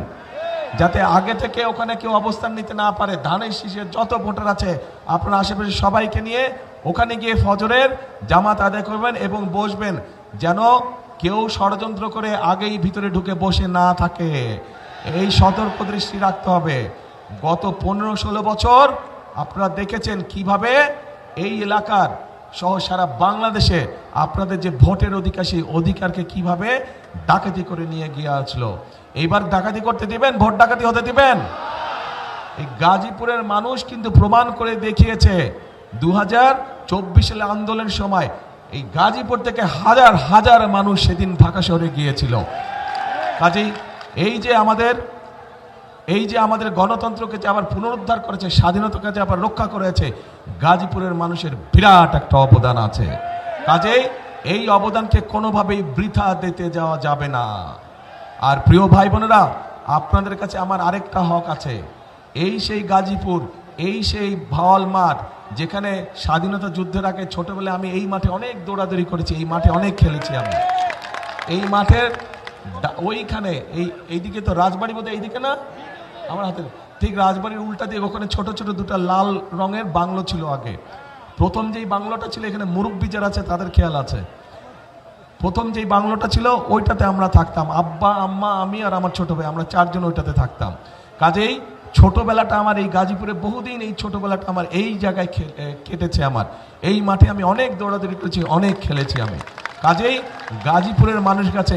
যাতে আগে থেকে ওখানে কেউ অবস্থান নিতে না পারে। ধানের শীষের যত ভোটার আছে আপনার আশেপাশে সবাইকে নিয়ে ওখানে গিয়ে ফজরের জামাত আদায় করবেন এবং বসবেন, যেন কেউ ষড়যন্ত্র করে আগেই ভিতরে ঢুকে বসে না থাকে। এই সতর্ক দৃষ্টি রাখতে হবে। গত 15-16 বছর আপনারা দেখেছেন কিভাবে এই এলাকার সহ সারা বাংলাদেশে আপনাদের যে ভোটের অধিকার, সেই অধিকারকে কিভাবে ডাকাতি করে নিয়ে গিয়ে আসলো। এইবার ডাকাতি করতে দিবেন? ভোট ডাকাতি হতে দিবেন? এই গাজীপুরের মানুষ কিন্তু প্রমাণ করে দেখিয়েছে 2024 সালে আন্দোলনের সময় এই গাজীপুর থেকে হাজার হাজার মানুষ সেদিন ঢাকা শহরে গিয়েছিল। কাজেই এই যে আমাদের গণতন্ত্রকে যে আবার পুনরুদ্ধার করেছে, স্বাধীনতাকে যে আবার রক্ষা করেছে, গাজীপুরের মানুষের বিরাট একটা অবদান আছে। কাজেই এই অবদানকে কোনোভাবেই বৃথা দিতে যাওয়া যাবে না। আর প্রিয় ভাই বোনেরা, আপনাদের কাছে আমার আরেকটা হক আছে। এই সেই গাজীপুর, এই সেই ভাওয়াল মাঠ, যেখানে স্বাধীনতা যুদ্ধের আগে ছোটবেলায় আমি এই মাঠে অনেক দৌড়াদৌড়ি করেছি, এই মাঠে অনেক খেলেছি আমি। এই মাঠের ওইখানে এইদিকে তো রাজবাড়ি, বোধহয় এইদিকে না, আমার হাতে ঠিক রাজবাড়ির উল্টা দিয়ে ওখানে ছোট ছোট দুটো লাল রঙের বাংলো ছিল আগে। প্রথম যেই বাংলোটা ছিল, এখানে মুরব্বী যারা আছে তাদের খেয়াল আছে, প্রথম যেই বাংলোটা ছিল ওইটাতে আমরা থাকতাম, আব্বা, আম্মা, আমি আর আমার ছোট ভাই, আমরা 4 জন ওইটাতে থাকতাম। কাজেই ছোটবেলাটা আমার এই গাজীপুরে, বহুদিন এই ছোটবেলাটা আমার এই জায়গায় কেটেছে। আমার এই মাঠে আমি অনেক দৌড়াদৌড়ি করেছি, অনেক খেলেছি আমি। কাজেই গাজীপুরের মানুষের কাছে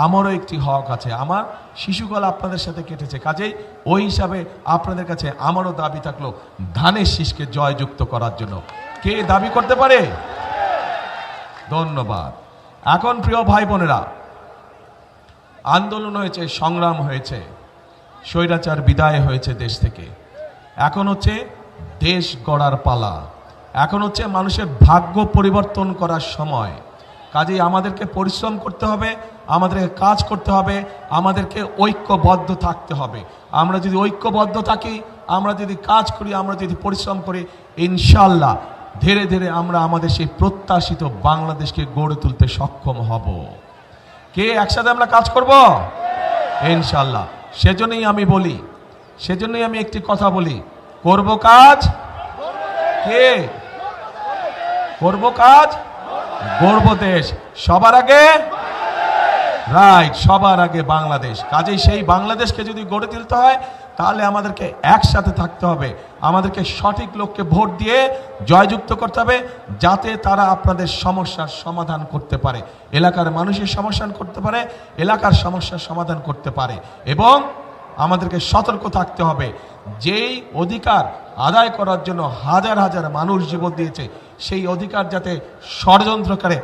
আমারও একটি হক আছে, আমার শিশুকাল আপনাদের সাথে কেটেছে। কাজেই ওই হিসাবে আপনাদের কাছে আমারও দাবি থাকলো ধানের শীষকে জয়যুক্ত করার জন্য। কে দাবি করতে পারে? ধন্যবাদ। এখন প্রিয় ভাই বোনেরা, আন্দোলন হয়েছে, সংগ্রাম হয়েছে, স্বৈরাচার বিদায় হয়েছে দেশ থেকে। এখন হচ্ছে দেশ গড়ার পালা, এখন হচ্ছে মানুষের ভাগ্য পরিবর্তন করার সময়। কাজেই আমাদেরকে পরিশ্রম করতে হবে, আমাদেরকে কাজ করতে হবে, আমাদেরকে ঐক্যবদ্ধ থাকতে হবে। আমরা যদি ঐক্যবদ্ধ থাকি, আমরা যদি কাজ করি, আমরা যদি পরিশ্রম করি, ইনশাল্লাহ ধীরে ধীরে আমরা আমাদের সেই প্রত্যাশিত বাংলাদেশকে গড়ে তুলতে সক্ষম হব। কে একসাথে আমরা কাজ করব ইনশাআল্লাহ। সেজন্যই আমি বলি, সেজন্যই আমি একটি কথা বলি, করব কাজ, কে করব কাজ, গড়ব দেশ। সবার আগে রাইট, সবার আগে বাংলাদেশ। কাজেই সেই বাংলাদেশকে যদি গড়ে তুলতে হয় তাহলে আমাদেরকে একসাথে থাকতে হবে, আমাদেরকে সঠিক লোককে ভোট দিয়ে জয়যুক্ত করতে হবে, যাতে তারা আপনাদের সমস্যার সমাধান করতে পারে, এলাকার মানুষের সমস্যার করতে পারে, এলাকার সমস্যার সমাধান করতে পারে। এবং আমাদেরকে সতর্ক থাকতে হবে, যেই অধিকার আদায় করার জন্য হাজার হাজার মানুষ জীবন দিয়েছে, সেই অধিকার যাতে ষড়যন্ত্রকারে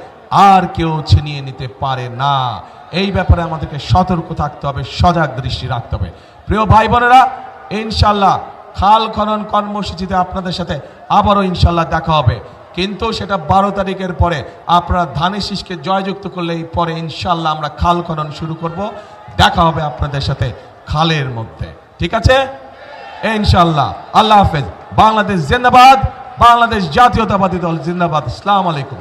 আর কেউ ছিনিয়ে নিতে পারে না। এই ব্যাপারে আমাদেরকে সতর্ক থাকতে হবে, সজাগ দৃষ্টি রাখতে হবে। প্রিয় ভাই বোনেরা, ইনশাল্লাহ খাল খনন কর্মসূচিতে আপনাদের সাথে আবারও ইনশাল্লাহ দেখা হবে, কিন্তু সেটা 12 তারিখের পরে। আপনারা ধানের শীষকে জয়যুক্ত করলেই পরে ইনশাল্লাহ আমরা খাল খনন শুরু করব। দেখা হবে আপনাদের সাথে খালের মধ্যে, ঠিক আছে ইনশাল্লাহ। আল্লাহ হাফেজ। বাংলাদেশ জিন্দাবাদ, বাংলাদেশ জাতীয়তাবাদী দল জিন্দাবাদ। আসসালামু আলাইকুম।